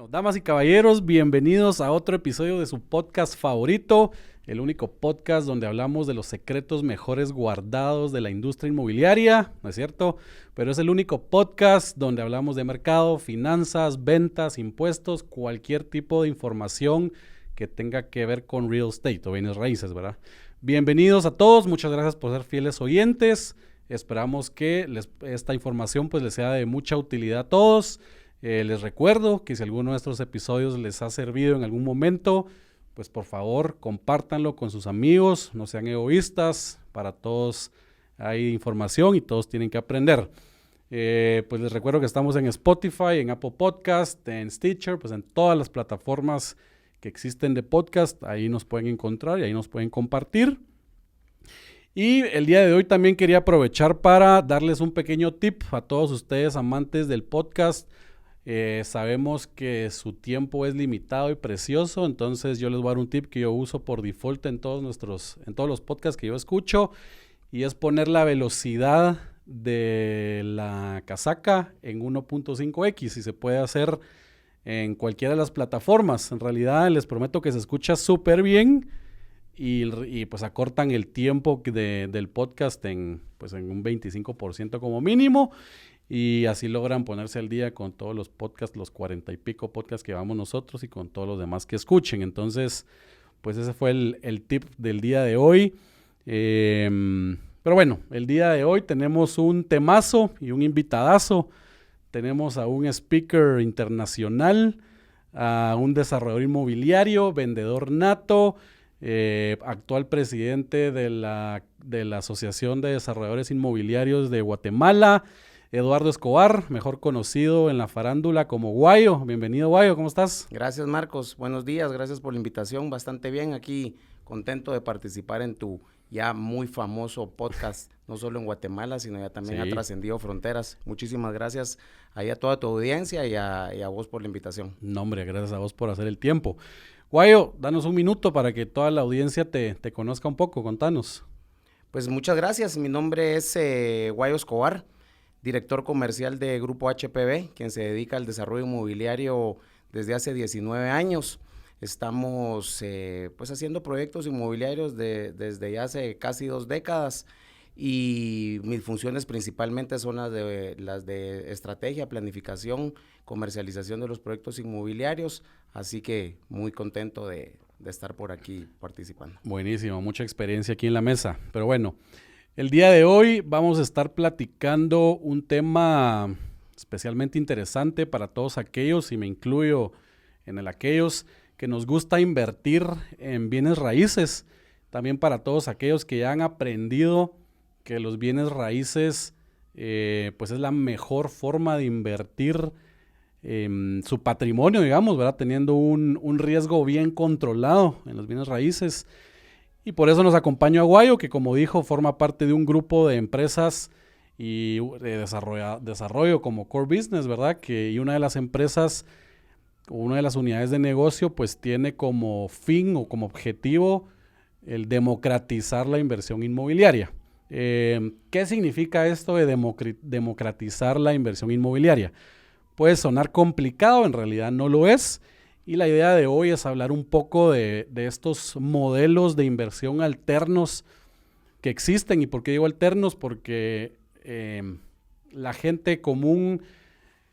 Bueno, damas y caballeros, bienvenidos a otro episodio de su podcast favorito, el único podcast donde hablamos de los secretos mejores guardados de la industria inmobiliaria, ¿no es cierto? Pero es el único podcast donde hablamos de mercado, finanzas, ventas, impuestos, cualquier tipo de información que tenga que ver con real estate o bienes raíces, ¿verdad? Bienvenidos a todos, muchas gracias por ser fieles oyentes. Esperamos que esta información pues les sea de mucha utilidad a todos. Les recuerdo que si alguno de estos episodios les ha servido en algún momento, pues por favor compártanlo con sus amigos, no sean egoístas, para todos hay información y todos tienen que aprender. Pues les recuerdo que estamos en Spotify, en Apple Podcast, en Stitcher, pues en todas las plataformas que existen de podcast, ahí nos pueden encontrar y ahí nos pueden compartir. Y el día de hoy también quería aprovechar para darles un pequeño tip a todos ustedes amantes del podcast. Sabemos que su tiempo es limitado y precioso, entonces yo les voy a dar un tip que yo uso por default en todos los podcasts que yo escucho, y es poner la velocidad de la casaca en 1.5x, y se puede hacer en cualquiera de las plataformas. En realidad les prometo que se escucha súper bien. Y pues acortan el tiempo del podcast en un 25% como mínimo, y así logran ponerse al día con todos los podcasts, los 40 y pico podcasts que llevamos nosotros y con todos los demás que escuchen. Entonces, pues ese fue el tip del día de hoy. Pero bueno, el día de hoy tenemos un temazo y un invitadazo. Tenemos a un speaker internacional, a un desarrollador inmobiliario, vendedor nato, actual presidente de la Asociación de Desarrolladores Inmobiliarios de Guatemala, Eduardo Escobar, mejor conocido en la farándula como Guayo. Bienvenido, Guayo, ¿cómo estás? Gracias, Marcos, buenos días, gracias por la invitación, bastante bien, aquí contento de participar en tu ya muy famoso podcast, no solo en Guatemala, sino ya también ha trascendido fronteras. Muchísimas gracias ahí a toda tu audiencia y a vos por la invitación. No, hombre, gracias a vos por hacer el tiempo. Guayo, danos un minuto para que toda la audiencia te conozca un poco, contanos. Pues muchas gracias, mi nombre es Guayo Escobar, director comercial de Grupo HPB, quien se dedica al desarrollo inmobiliario desde hace 19 años. Estamos pues haciendo proyectos inmobiliarios desde ya hace casi 2 décadas, y mis funciones principalmente son las de estrategia, planificación, comercialización de los proyectos inmobiliarios, así que muy contento de estar por aquí participando. Buenísimo, mucha experiencia aquí en la mesa, pero bueno, el día de hoy vamos a estar platicando un tema especialmente interesante para todos aquellos, y me incluyo en aquellos que nos gusta invertir en bienes raíces, también para todos aquellos que ya han aprendido que los bienes raíces pues es la mejor forma de invertir su patrimonio, digamos, ¿verdad? Teniendo un riesgo bien controlado en los bienes raíces. Y por eso nos acompaña Guayo, que como dijo, forma parte de un grupo de empresas y de desarrollo como Core Business, ¿verdad? Y una de las empresas, una de las unidades de negocio, pues tiene como fin o como objetivo el democratizar la inversión inmobiliaria. ¿Qué significa esto de democratizar la inversión inmobiliaria? Puede sonar complicado, en realidad no lo es. Y la idea de hoy es hablar un poco de estos modelos de inversión alternos que existen. ¿Y por qué digo alternos? Porque la gente común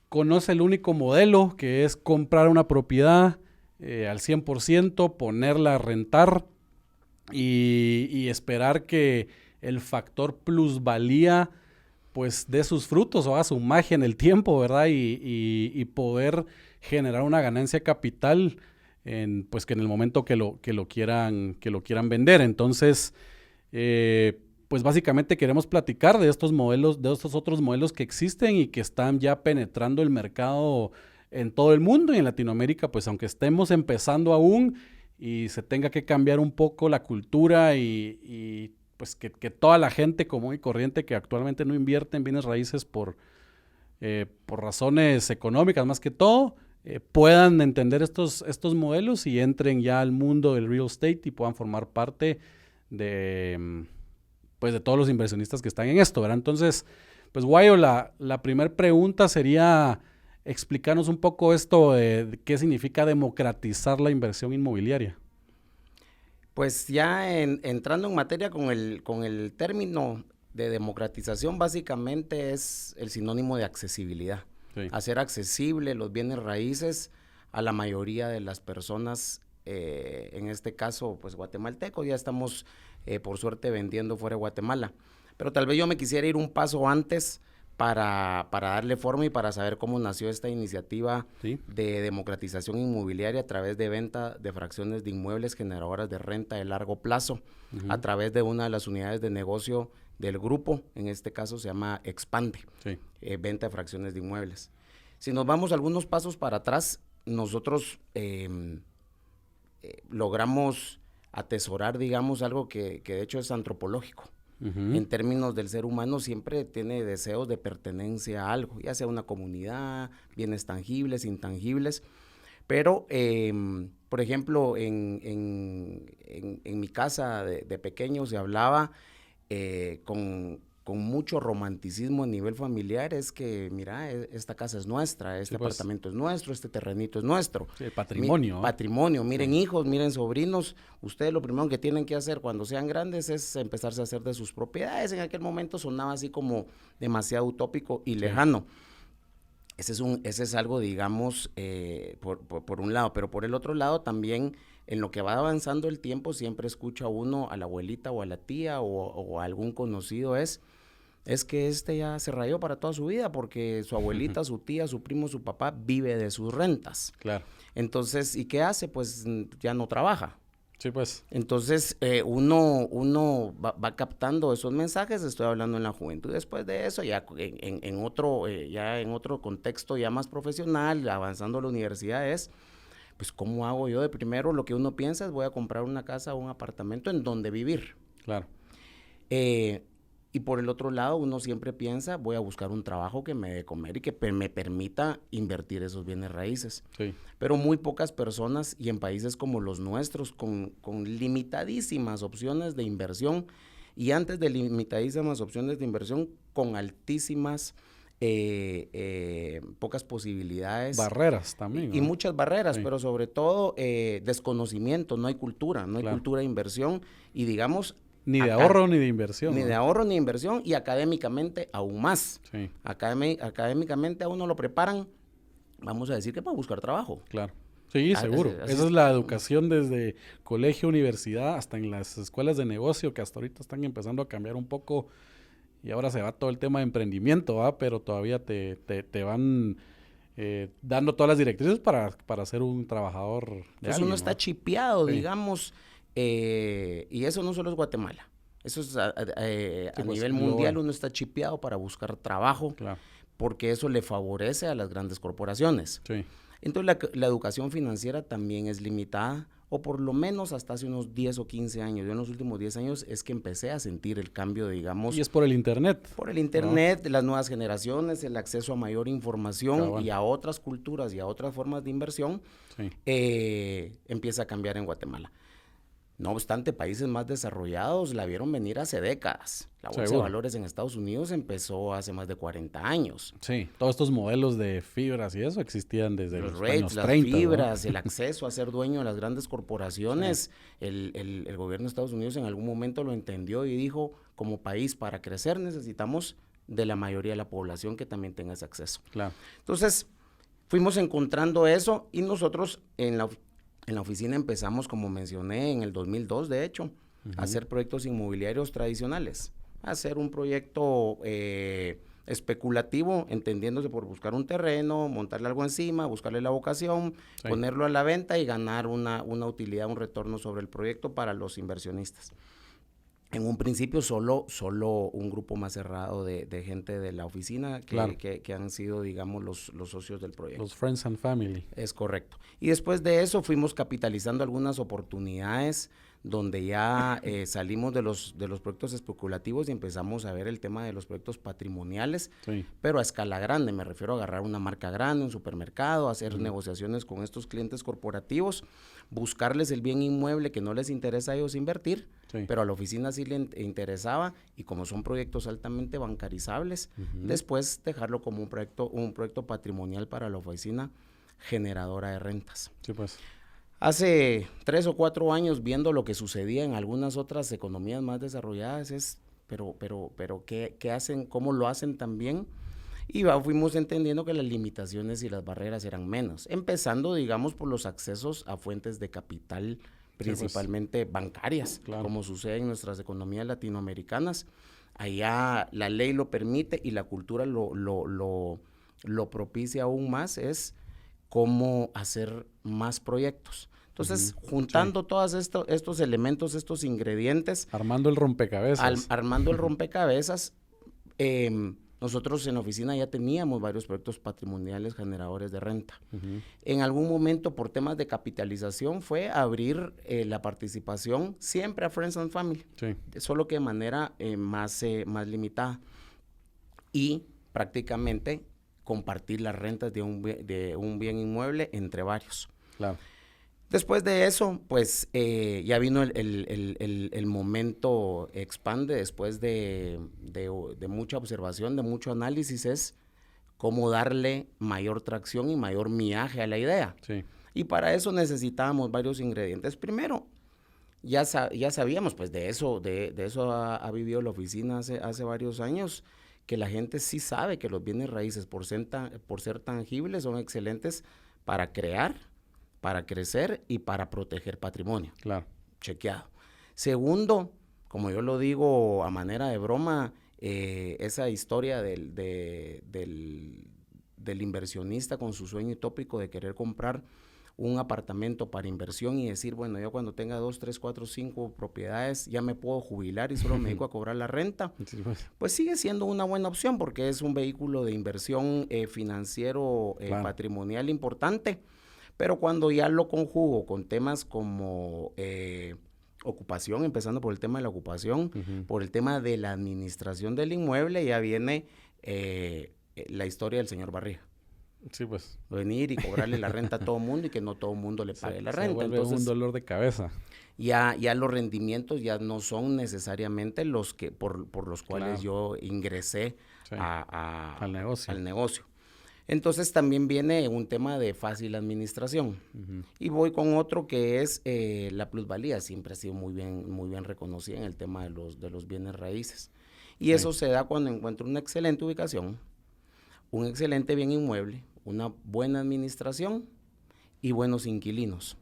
conoce el único modelo, que es comprar una propiedad al 100%, ponerla a rentar y esperar que el factor plusvalía pues dé sus frutos o haga su magia en el tiempo, ¿verdad? Y poder generar una ganancia capital pues que en el momento que lo quieran vender. Entonces, pues básicamente queremos platicar de estos modelos, de estos otros modelos que existen y que están ya penetrando el mercado en todo el mundo, y en Latinoamérica, pues aunque estemos empezando aún y se tenga que cambiar un poco la cultura y pues que toda la gente común y corriente que actualmente no invierte en bienes raíces por razones económicas más que todo, puedan entender estos modelos y entren ya al mundo del real estate y puedan formar parte de todos los inversionistas que están en esto, ¿verdad? Entonces, pues Guayo, la primera pregunta sería, Explícanos un poco esto de qué significa democratizar la inversión inmobiliaria. Pues ya entrando en materia con el término de democratización, básicamente es el sinónimo de accesibilidad. Sí. Hacer accesible los bienes raíces a la mayoría de las personas, en este caso, pues guatemaltecos. Ya estamos, por suerte, vendiendo fuera de Guatemala. Pero tal vez yo me quisiera ir un paso antes para darle forma y para saber cómo nació esta iniciativa de democratización inmobiliaria a través de venta de fracciones de inmuebles generadoras de renta de largo plazo, a través de una de las unidades de negocio del grupo, en este caso se llama Expande, venta de fracciones de inmuebles. Si nos vamos algunos pasos para atrás, nosotros logramos atesorar, digamos, algo que de hecho es antropológico. En términos del ser humano siempre tiene deseos de pertenencia a algo, ya sea una comunidad, bienes tangibles, intangibles, pero por ejemplo en mi casa de pequeño se hablaba con mucho romanticismo a nivel familiar, es que mira, esta casa es nuestra, este apartamento es nuestro, este terrenito es nuestro. Sí, el patrimonio. Patrimonio, miren hijos, miren sobrinos, ustedes lo primero que tienen que hacer cuando sean grandes es empezarse a hacer de sus propiedades. En aquel momento sonaba así como demasiado utópico y lejano. Ese es algo, digamos, por un lado, pero por el otro lado también, en lo que va avanzando el tiempo, siempre escucha uno a la abuelita o a la tía o a algún conocido es que ya se rayó para toda su vida porque su abuelita, su tía, su primo, su papá vive de sus rentas. Claro. Entonces, ¿y qué hace? Pues ya no trabaja. Sí, pues. Entonces, uno va captando esos mensajes, estoy hablando en la juventud. Después de eso, ya en otro contexto ya más profesional, avanzando a la universidad es, pues, ¿cómo hago yo? De primero, lo que uno piensa es voy a comprar una casa o un apartamento en donde vivir. Claro. Y por el otro lado, uno siempre piensa, voy a buscar un trabajo que me dé comer y que me permita invertir esos bienes raíces. Sí. Pero muy pocas personas, y en países como los nuestros, con limitadísimas opciones de inversión, y antes de limitadísimas opciones de inversión, con altísimas, pocas posibilidades. Barreras también. Y muchas barreras, pero sobre todo desconocimiento, no hay cultura, cultura de inversión, y digamos... Ni de ahorro ni de inversión. Ni de ahorro ni de inversión, y académicamente aún más. Sí. Académicamente a uno lo preparan, vamos a decir que para buscar trabajo. Claro. Sí, seguro. Esa es la educación desde colegio, universidad, hasta en las escuelas de negocio, que hasta ahorita están empezando a cambiar un poco, y ahora se va todo el tema de emprendimiento, ¿va? Pero todavía te van dando todas las directrices para ser un trabajador de Entonces uno está chipeado, digamos... y eso no solo es Guatemala, eso es a nivel mundial. Uno está chipeado para buscar trabajo, porque eso le favorece a las grandes corporaciones. Sí. Entonces la educación financiera también es limitada, o por lo menos hasta hace unos 10 o 15 años. Yo en los últimos 10 años es que empecé a sentir el cambio, digamos. Y es por el internet. Por el internet, las nuevas generaciones, el acceso a mayor información y a otras culturas y a otras formas de inversión, empieza a cambiar en Guatemala. No obstante, países más desarrollados la vieron venir hace décadas. La bolsa de valores en Estados Unidos empezó hace más de 40 años. Sí, todos estos modelos de fibras y eso existían desde los años 30. Las fibras, ¿no? El acceso a ser dueño de las grandes corporaciones. Sí. El gobierno de Estados Unidos en algún momento lo entendió y dijo, como país, para crecer necesitamos de la mayoría de la población que también tenga ese acceso. Claro. Entonces, fuimos encontrando eso, y nosotros en la oficina empezamos, como mencioné, en el 2002, de hecho, a hacer proyectos inmobiliarios tradicionales, a hacer un proyecto especulativo, entendiéndose por buscar un terreno, montarle algo encima, buscarle la vocación, ponerlo a la venta y ganar una utilidad, un retorno sobre el proyecto para los inversionistas. En un principio solo un grupo más cerrado de gente de la oficina que han sido, digamos, los socios del proyecto. Los friends and family. Es correcto. Y después de eso fuimos capitalizando algunas oportunidades donde ya salimos de los proyectos especulativos y empezamos a ver el tema de los proyectos patrimoniales, Sí. pero a escala grande. Me refiero a agarrar una marca grande, un supermercado, hacer negociaciones con estos clientes corporativos, buscarles el bien inmueble que no les interesa a ellos invertir, Sí. pero a la oficina sí le interesaba, y como son proyectos altamente bancarizables, después dejarlo como un proyecto patrimonial para la oficina generadora de rentas. Sí, pues. Hace 3 o 4 años, viendo lo que sucedía en algunas otras economías más desarrolladas, pero ¿qué hacen? ¿Cómo lo hacen también? Y fuimos entendiendo que las limitaciones y las barreras eran menos, empezando, digamos, por los accesos a fuentes de capital, principalmente bancarias, claro, como sucede en nuestras economías latinoamericanas. Allá la ley lo permite y la cultura lo propicia aún más, es cómo hacer más proyectos. Entonces, juntando todos estos elementos, estos ingredientes, armando el rompecabezas. armando el rompecabezas, nosotros en la oficina ya teníamos varios proyectos patrimoniales generadores de renta. En algún momento, por temas de capitalización, fue abrir la participación siempre a Friends and Family, Sí. solo que de manera más limitada. Y prácticamente compartir las rentas de un bien inmueble entre varios. Claro. Después de eso, pues ya vino el momento expande, después de mucha observación, de mucho análisis, es cómo darle mayor tracción y mayor miaje a la idea. Sí. Y para eso necesitábamos varios ingredientes. Primero, ya sabíamos, pues de eso ha vivido la oficina hace varios años, que la gente sí sabe que los bienes raíces, por ser tangibles, son excelentes para crear, para crecer y para proteger patrimonio. Claro. Chequeado. Segundo, como yo lo digo a manera de broma, esa historia del inversionista con su sueño utópico de querer comprar un apartamento para inversión y decir, bueno, yo cuando tenga 2, 3, 4, 5 propiedades ya me puedo jubilar y solo me dedico a cobrar la renta, Sí, pues. pues sigue siendo una buena opción porque es un vehículo de inversión financiero, Claro, patrimonial importante, pero cuando ya lo conjugo con temas como ocupación, empezando por el tema de la ocupación, por el tema de la administración del inmueble, ya viene la historia del señor Barriga. sí, pues. Venir y cobrarle la renta a todo mundo y que no todo mundo le pague la renta. Se vuelve Entonces, un dolor de cabeza. ya los rendimientos ya no son necesariamente los que por los cuales yo ingresé Sí. al negocio. negocio. Entonces también viene un tema de fácil administración. Y voy con otro que es la plusvalía. Siempre ha sido muy bien reconocida en el tema de los bienes raíces. Y eso se da cuando encuentro una excelente ubicación, un excelente bien inmueble, una buena administración y buenos inquilinos.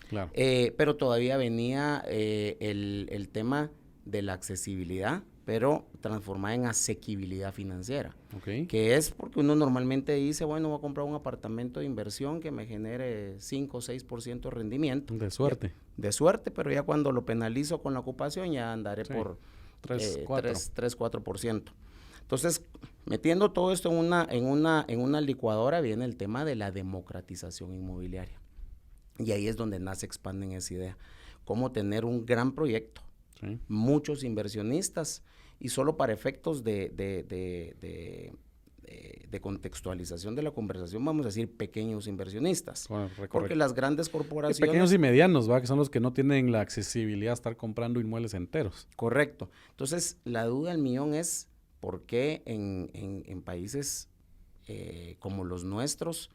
Claro. Pero todavía venía el tema de la accesibilidad, pero transformada en asequibilidad financiera. Ok. Que es porque uno normalmente dice, bueno, voy a comprar un apartamento de inversión que me genere 5 o 6% de rendimiento. De suerte. De suerte, pero ya cuando lo penalizo con la ocupación ya andaré por 3-4%. Entonces, metiendo todo esto en una licuadora, viene el tema de la democratización inmobiliaria. Y ahí es donde nace Expande en esa idea. Cómo tener un gran proyecto, muchos inversionistas, y solo para efectos de contextualización de la conversación, vamos a decir pequeños inversionistas. Porque las grandes corporaciones... Pequeños y medianos, ¿va? Que son los que no tienen la accesibilidad a estar comprando inmuebles enteros. Correcto. Entonces, la duda del millón es por qué en países como los nuestros,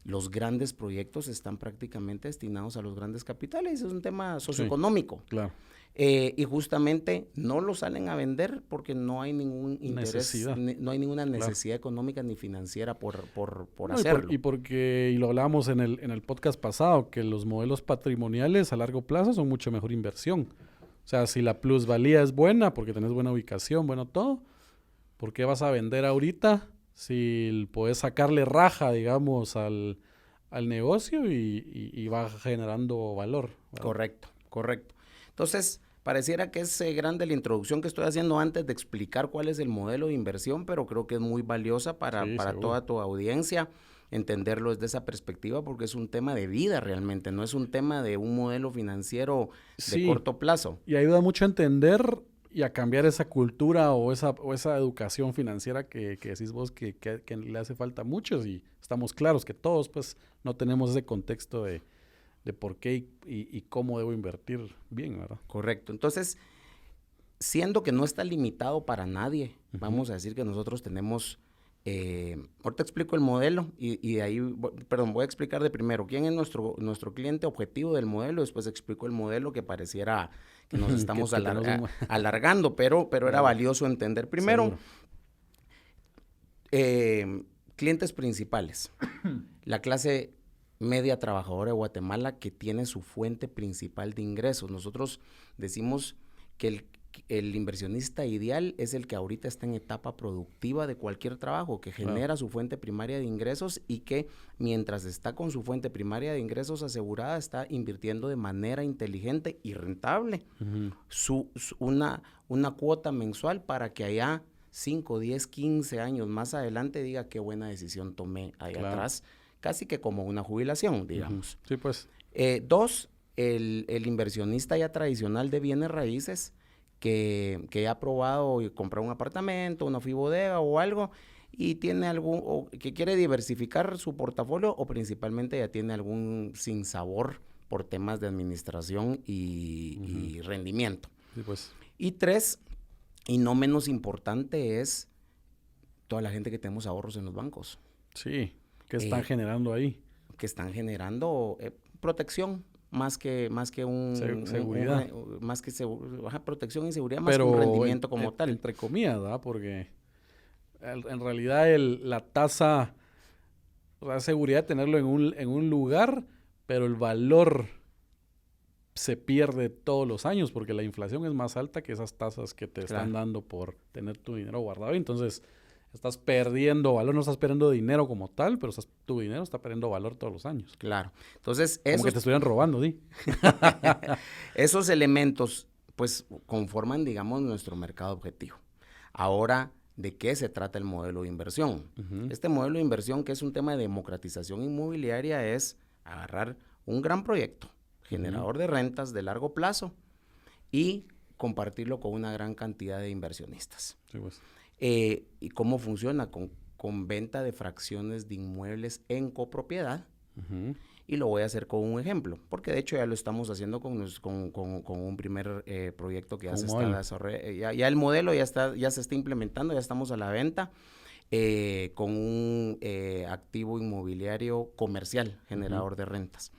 los grandes proyectos están prácticamente destinados a los grandes capitales. Es un tema socioeconómico. Claro. Y justamente no lo salen a vender porque no hay ningún interés, no hay ninguna necesidad económica ni financiera por hacerlo. Y lo hablábamos en el podcast pasado, que los modelos patrimoniales a largo plazo son mucho mejor inversión. O sea, si la plusvalía es buena, porque tenés buena ubicación, bueno todo, ¿por qué vas a vender ahorita si podés sacarle raja, digamos, al negocio y va generando valor? ¿Verdad? Correcto. Entonces, pareciera que es grande la introducción que estoy haciendo antes de explicar cuál es el modelo de inversión, pero creo que es muy valiosa para toda tu audiencia, entenderlo desde esa perspectiva porque es un tema de vida realmente, no es un tema de un modelo financiero de corto plazo. Y ayuda mucho a entender y a cambiar esa cultura o esa educación financiera que decís vos que le hace falta a muchos, y estamos claros que todos pues no tenemos ese contexto de por qué y cómo debo invertir bien, ¿verdad? Correcto. Entonces, siendo que no está limitado para nadie, vamos a decir que nosotros tenemos... ahorita explico el modelo y de ahí, voy a explicar de primero quién es nuestro cliente objetivo del modelo, después explico el modelo que pareciera que nos estamos alargando, pero era valioso entender. Primero, clientes principales, la clase media trabajadora de Guatemala que tiene su fuente principal de ingresos. Nosotros decimos que el inversionista ideal es el que ahorita está en etapa productiva de cualquier trabajo, que genera su fuente primaria de ingresos y que mientras está con su fuente primaria de ingresos asegurada, está invirtiendo de manera inteligente y rentable una cuota mensual para que allá 5, 10, 15 años más adelante diga qué buena decisión tomé ahí atrás, casi que como una jubilación, digamos. Sí, pues. 2, el inversionista ya tradicional de bienes raíces, que ha probado y comprar un apartamento, una fibodega o algo y tiene o que quiere diversificar su portafolio o principalmente ya tiene algún sinsabor por temas de administración y rendimiento. Sí, pues. Y 3, y no menos importante, es toda la gente que tenemos ahorros en los bancos. Sí, que están generando ahí. Que están generando protección. Más que seguridad. Protección y seguridad, más que un rendimiento como tal. Entre comillas, ¿verdad? Porque en realidad la tasa, la seguridad de tenerlo en un lugar, pero el valor se pierde todos los años porque la inflación es más alta que esas tasas que te están dando por tener tu dinero guardado. Entonces, estás perdiendo valor, no estás perdiendo dinero como tal, pero tu dinero está perdiendo valor todos los años. Claro. Entonces, como que te estuvieran robando, ¿sí? Esos elementos, pues, conforman, digamos, nuestro mercado objetivo. Ahora, ¿de qué se trata el modelo de inversión? Este modelo de inversión, que es un tema de democratización inmobiliaria, es agarrar un gran proyecto, generador de rentas de largo plazo, y compartirlo con una gran cantidad de inversionistas. Sí, pues. ¿Y cómo funciona? Con venta de fracciones de inmuebles en copropiedad. Y lo voy a hacer con un ejemplo, porque de hecho ya lo estamos haciendo con un primer proyecto que ya se está desarrollando. Ya el modelo ya se está implementando, ya estamos a la venta con un activo inmobiliario comercial, generador de rentas.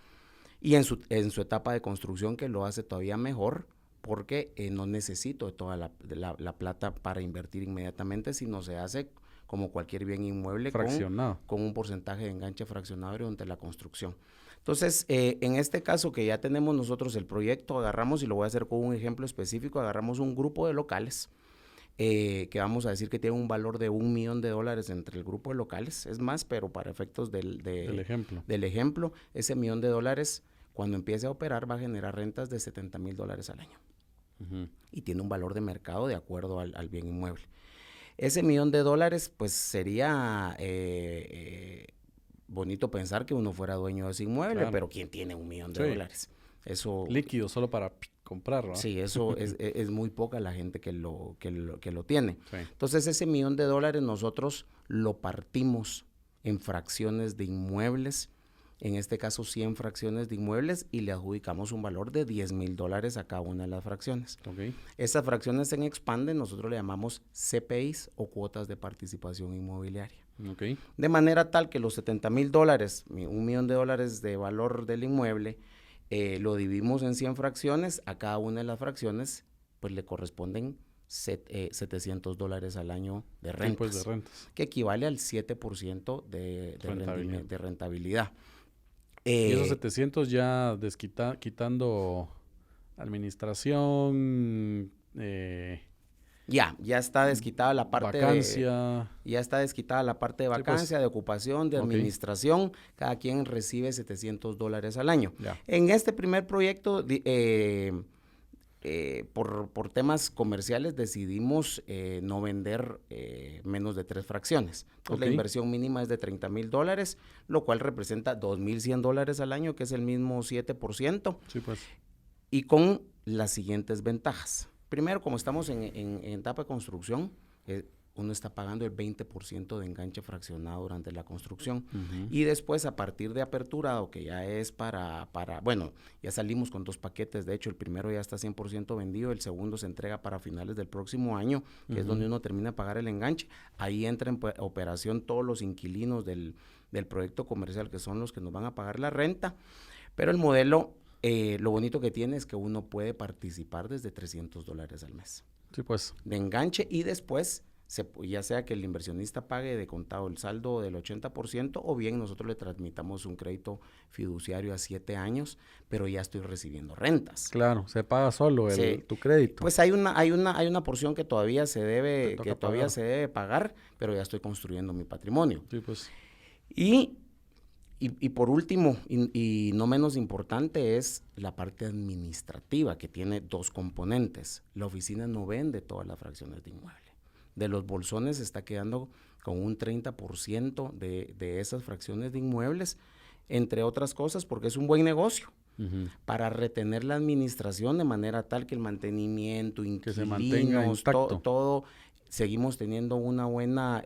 Y en su etapa de construcción, que lo hace todavía mejor, porque no necesito toda la plata para invertir inmediatamente, sino se hace como cualquier bien inmueble con un porcentaje de enganche fraccionado durante la construcción. Entonces, en este caso que ya tenemos nosotros el proyecto, agarramos, y lo voy a hacer con un ejemplo específico, agarramos un grupo de locales que vamos a decir que tiene un valor de $1 millón entre el grupo de locales, es más, pero para efectos del ejemplo, ese $1 millón, cuando empiece a operar, va a generar rentas de $70,000 al año. Y tiene un valor de mercado de acuerdo al bien inmueble. Ese $1 millón, pues sería bonito pensar que uno fuera dueño de ese inmueble, pero ¿quién tiene $1 millón? Eso líquido solo para comprarlo. Sí, eso es muy poca la gente que lo tiene. Sí. Entonces, ese $1 millón nosotros lo partimos en fracciones de inmuebles, en este caso 100 fracciones de inmuebles, y le adjudicamos un valor de $10,000 a cada una de las fracciones. Okay. Estas fracciones en expande, nosotros le llamamos CPIs o cuotas de participación inmobiliaria. Okay. De manera tal que los $70,000, $1 millón de valor del inmueble, lo dividimos en 100 fracciones, a cada una de las fracciones pues le corresponden $700 al año de rentas, que equivale al 7% de rentabilidad. Y esos 700 ya quitando administración, ya está desquitada la parte vacancia. Ya está desquitada la parte de vacancia, sí, pues, de ocupación, de administración. Cada quien recibe $700 al año. Ya. En este primer proyecto por temas comerciales decidimos no vender menos de 3 fracciones. Entonces, la inversión mínima es de $30,000, lo cual representa $2,100 al año, que es el mismo 7%. Sí, pues. Y con las siguientes ventajas. Primero, como estamos en etapa de construcción, uno está pagando el 20% de enganche fraccionado durante la construcción. Y después, a partir de aperturado, que ya es bueno, ya salimos con 2 paquetes. De hecho, el primero ya está 100% vendido, el segundo se entrega para finales del próximo año, que es donde uno termina de pagar el enganche. Ahí entra en operación todos los inquilinos del proyecto comercial, que son los que nos van a pagar la renta. Pero el modelo, lo bonito que tiene es que uno puede participar desde $300 al mes. Sí, pues. De enganche, y después, ya sea que el inversionista pague de contado el saldo del 80%, o bien nosotros le transmitamos un crédito fiduciario a 7 años, pero ya estoy recibiendo rentas. Claro, se paga solo tu crédito. Pues hay una porción que todavía se debe pagar, pero ya estoy construyendo mi patrimonio. Sí, pues. Y por último, y no menos importante, es la parte administrativa, que tiene 2 componentes. La oficina no vende todas las fracciones de inmueble. De los bolsones se está quedando con un 30% de esas fracciones de inmuebles, entre otras cosas, porque es un buen negocio. Para retener la administración de manera tal que el mantenimiento, inquilinos, que se mantenga intacto. todo, seguimos teniendo una buena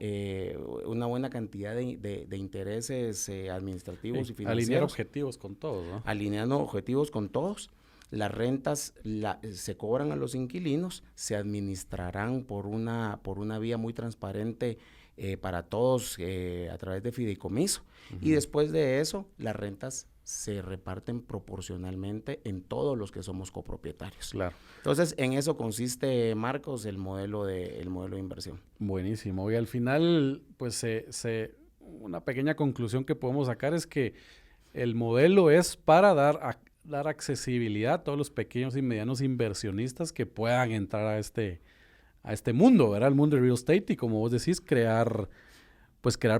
cantidad de intereses administrativos y financieros. Alinear objetivos con todos, ¿no? Alineando objetivos con todos. Las rentas se cobran a los inquilinos, se administrarán por una vía muy transparente para todos a través de fideicomiso. Y después de eso, las rentas se reparten proporcionalmente en todos los que somos copropietarios. Claro. Entonces, en eso consiste, Marcos, el modelo de inversión. Buenísimo. Y al final, pues, una pequeña conclusión que podemos sacar es que el modelo es para dar accesibilidad a todos los pequeños y medianos inversionistas que puedan entrar a este mundo, ¿verdad? El mundo de real estate, y como vos decís, crear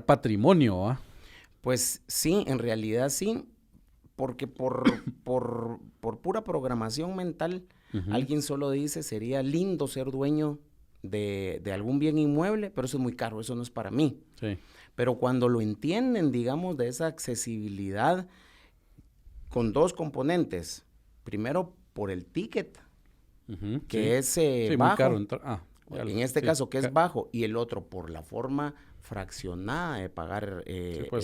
patrimonio, ¿va? Pues sí, en realidad sí, porque por pura programación mental, alguien solo dice, sería lindo ser dueño de algún bien inmueble, pero eso es muy caro, eso no es para mí. Sí. Pero cuando lo entienden, digamos, de esa accesibilidad, con 2 componentes. Primero, por el ticket, que es bajo. Muy caro en este caso, que es bajo, y el otro, por la forma fraccionada de pagar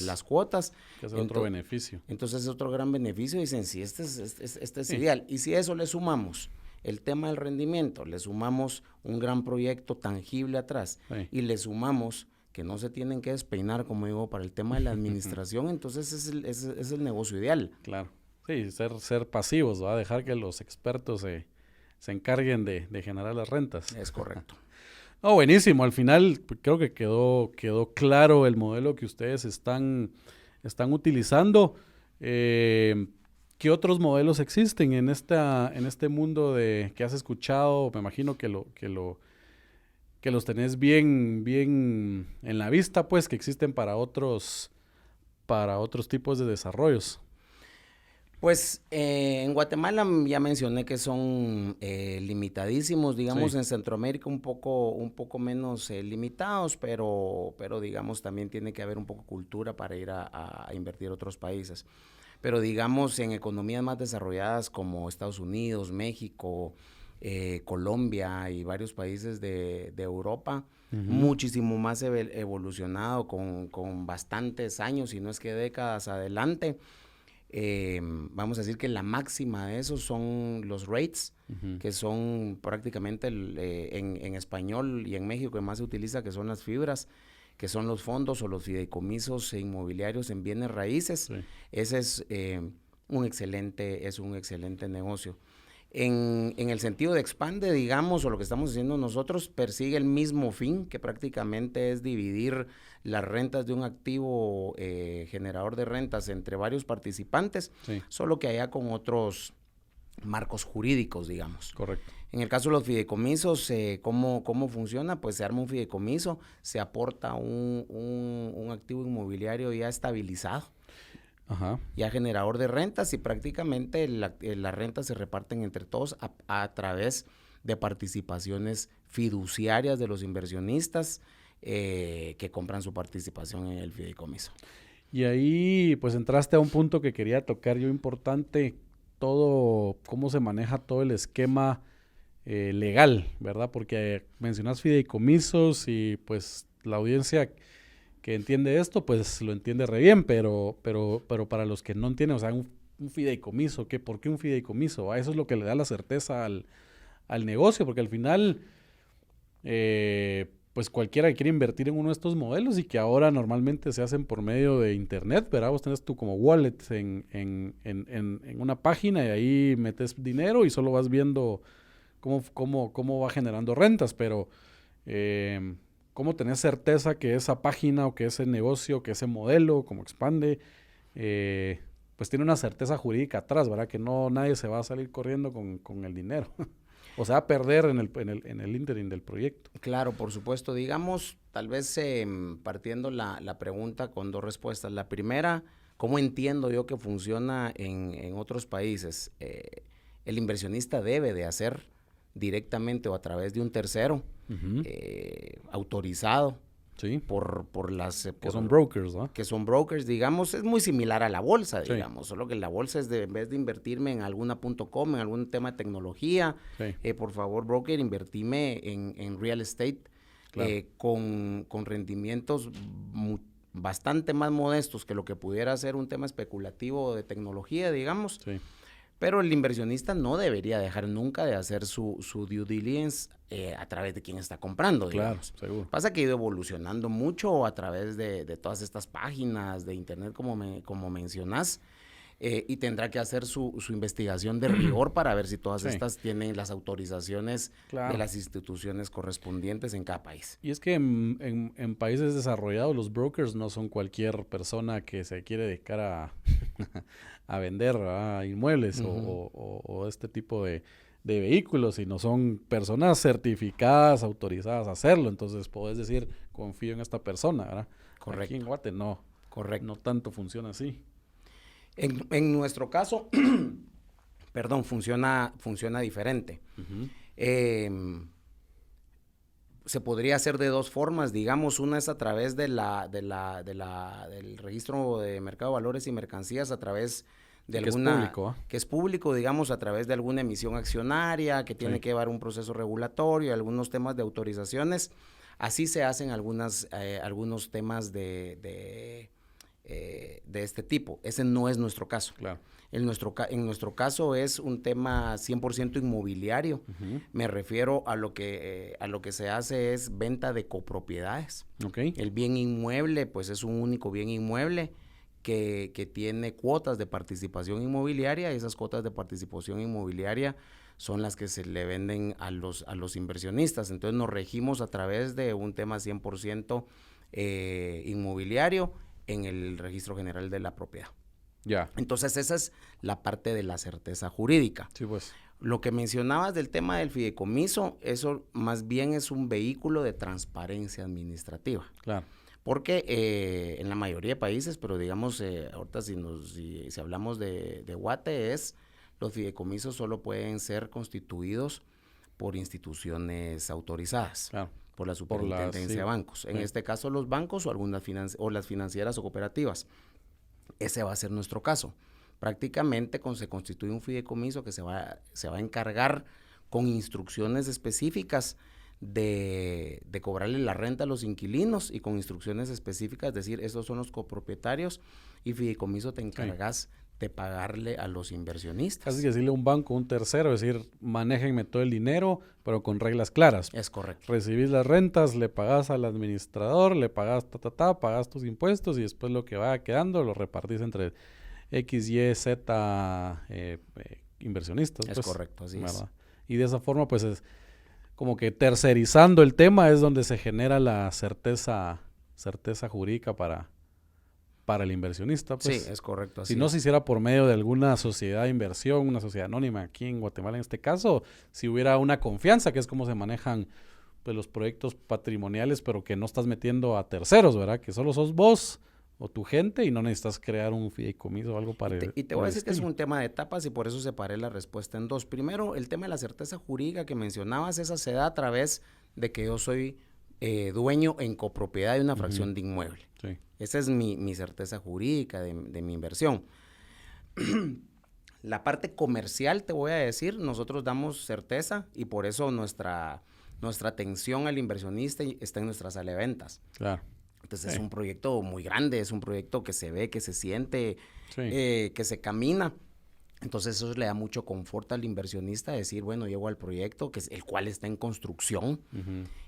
las cuotas. Que es otro beneficio. Entonces, es otro gran beneficio. Dicen, sí, este es ideal. Y si a eso le sumamos el tema del rendimiento, le sumamos un gran proyecto tangible atrás, y le sumamos que no se tienen que despeinar, como digo, para el tema de la administración, entonces es el negocio ideal. Claro. Sí, ser pasivos, ¿va? Dejar que los expertos se encarguen de generar las rentas. Es correcto. No, buenísimo. Al final creo que quedó claro el modelo que ustedes están utilizando. ¿Qué otros modelos existen en este mundo que has escuchado? Me imagino que los tenés bien en la vista, pues, que existen para otros tipos de desarrollos. Pues en Guatemala ya mencioné que son limitadísimos, digamos. En Centroamérica un poco menos limitados, pero digamos también tiene que haber un poco cultura para ir a invertir a otros países. Pero digamos en economías más desarrolladas como Estados Unidos, México, Colombia y varios países de Europa, muchísimo más evolucionado, con bastantes años, si no es que décadas adelante. Vamos a decir que la máxima de esos son los REITs, que son prácticamente en español y en México que más se utiliza, que son las fibras, que son los fondos o los fideicomisos inmobiliarios en bienes raíces. Sí. Ese es un excelente negocio. En el sentido de expande, digamos, o lo que estamos haciendo nosotros, persigue el mismo fin, que prácticamente es dividir las rentas de un activo generador de rentas entre varios participantes, solo que allá con otros marcos jurídicos, digamos. Correcto. En el caso de los fideicomisos, ¿cómo funciona? Pues se arma un fideicomiso, se aporta un activo inmobiliario ya estabilizado. Ajá. ya generador de rentas, y prácticamente las rentas se reparten entre todos a través de participaciones fiduciarias de los inversionistas que compran su participación en el fideicomiso. Y ahí pues entraste a un punto que quería tocar yo importante, todo, cómo se maneja todo el esquema legal, ¿verdad? Porque mencionas fideicomisos y pues la audiencia que entiende esto, pues lo entiende re bien, pero para los que no entienden, o sea, un fideicomiso, ¿por qué un fideicomiso? Eso es lo que le da la certeza al negocio, porque al final, pues cualquiera que quiere invertir en uno de estos modelos y que ahora normalmente se hacen por medio de internet, ¿verdad? Vos tenés tu como wallet en una página y ahí metes dinero y solo vas viendo cómo va generando rentas, pero cómo tenés certeza que esa página o que ese negocio, que ese modelo, como expande, pues tiene una certeza jurídica atrás, ¿verdad? Que no nadie se va a salir corriendo con el dinero. O sea, a perder en el ínterin del proyecto. Claro, por supuesto. Digamos, tal vez partiendo la pregunta con dos respuestas. La primera, ¿cómo entiendo yo que funciona en otros países? El inversionista debe de hacer directamente o a través de un tercero autorizado Sí. por las... Que son brokers, ¿no? Que son brokers, digamos, es muy similar a la bolsa, Sí. digamos, solo que la bolsa es en vez de invertirme en alguna .com, en algún tema de tecnología, Sí. por favor, broker, invertime en real estate, Claro. con rendimientos bastante más modestos que lo que pudiera ser un tema especulativo de tecnología, digamos. Sí. Pero el inversionista no debería dejar nunca de hacer su due diligence a través de quien está comprando, digamos. Claro, seguro. Pasa que ha ido evolucionando mucho a través de todas estas páginas de internet, como mencionás, y tendrá que hacer su investigación de rigor para ver si todas Sí. estas tienen las autorizaciones Claro. de las instituciones correspondientes en cada país. Y es que en países desarrollados los brokers no son cualquier persona que se quiere dedicar a vender inmuebles o este tipo de vehículos, sino son personas certificadas, autorizadas a hacerlo. Entonces podés decir, confío en esta persona, ¿verdad? Correcto. Aquí en Guate no. Correcto. No tanto funciona así. En nuestro caso, perdón, funciona diferente. Se podría hacer de dos formas, digamos, una es a través del registro de mercado de valores y mercancías, a través de que alguna... es público, que es público, digamos, a través de alguna emisión accionaria, que tiene Sí. que llevar un proceso regulatorio, algunos temas de autorizaciones. Así se hacen algunos temas de este tipo. Ese no es nuestro caso. Claro. En nuestro caso es un tema 100% inmobiliario. Me refiero a lo que se hace es venta de copropiedades. Okay. El bien inmueble, pues es un único bien inmueble que tiene cuotas de participación inmobiliaria, y esas cuotas de participación inmobiliaria son las que se le venden a los inversionistas. Entonces nos regimos a través de un tema 100% inmobiliario en el Registro General de la Propiedad. Ya. Entonces esa es la parte de la certeza jurídica. Sí, pues. Lo que mencionabas del tema del fideicomiso, eso más bien es un vehículo de transparencia administrativa. Claro. Porque en la mayoría de países, pero digamos, ahorita si hablamos de Guate, los fideicomisos solo pueden ser constituidos por instituciones autorizadas. Claro. Por la superintendencia de bancos. En este caso los bancos o las financieras o cooperativas. Ese va a ser nuestro caso. Prácticamente se constituye un fideicomiso que se va a encargar con instrucciones específicas de cobrarle la renta a los inquilinos, y con instrucciones específicas, es decir, estos son los copropietarios, y fideicomiso te encargas de pagarle a los inversionistas. Casi que decirle a un banco, un tercero, decir, manéjenme todo el dinero, pero con reglas claras. Es correcto. Recibís las rentas, le pagás al administrador, le pagás pagás tus impuestos, y después lo que vaya quedando lo repartís entre X, Y, Z inversionistas. Es pues, correcto, así ¿verdad? es. Y de esa forma, pues, es como que tercerizando el tema es donde se genera la certeza jurídica para el inversionista. Pues. Sí, es correcto. Así Si no es. se hiciera por medio de alguna sociedad de inversión, una sociedad anónima aquí en Guatemala en este caso, si hubiera una confianza, que es como se manejan pues, los proyectos patrimoniales, pero que no estás metiendo a terceros, ¿verdad? Que solo sos vos o tu gente y no necesitas crear un fideicomiso o algo para Y te voy a decir que es un tema de etapas y por eso separé la respuesta en dos. Primero, el tema de la certeza jurídica que mencionabas, esa se da a través de que yo soy dueño en copropiedad de una fracción de inmueble. Sí. Esa es mi certeza jurídica de mi inversión. La parte comercial, te voy a decir, nosotros damos certeza y por eso nuestra atención al inversionista está en nuestra sala de ventas. Claro. Entonces es un proyecto muy grande, es un proyecto que se ve, que se siente, que se camina. Entonces eso le da mucho confort al inversionista decir, bueno, llego al proyecto, que es el cual está en construcción,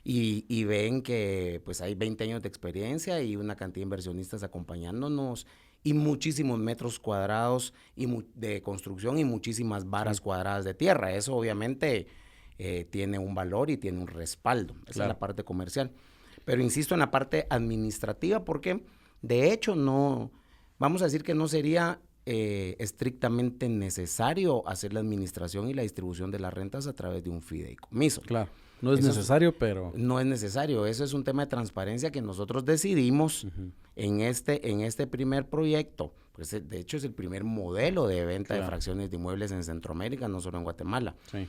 y ven que pues hay 20 años de experiencia y una cantidad de inversionistas acompañándonos y muchísimos metros cuadrados de construcción y muchísimas varas cuadradas de tierra. Eso obviamente tiene un valor y tiene un respaldo. Esa es la parte comercial. Pero insisto en la parte administrativa porque de hecho no, vamos a decir que no sería estrictamente necesario hacer la administración y la distribución de las rentas a través de un fideicomiso. Claro, no es necesario, pero... No es necesario, eso es un tema de transparencia que nosotros decidimos en este primer proyecto. Pues de hecho es el primer modelo de venta de fracciones de inmuebles en Centroamérica, no solo en Guatemala. Sí.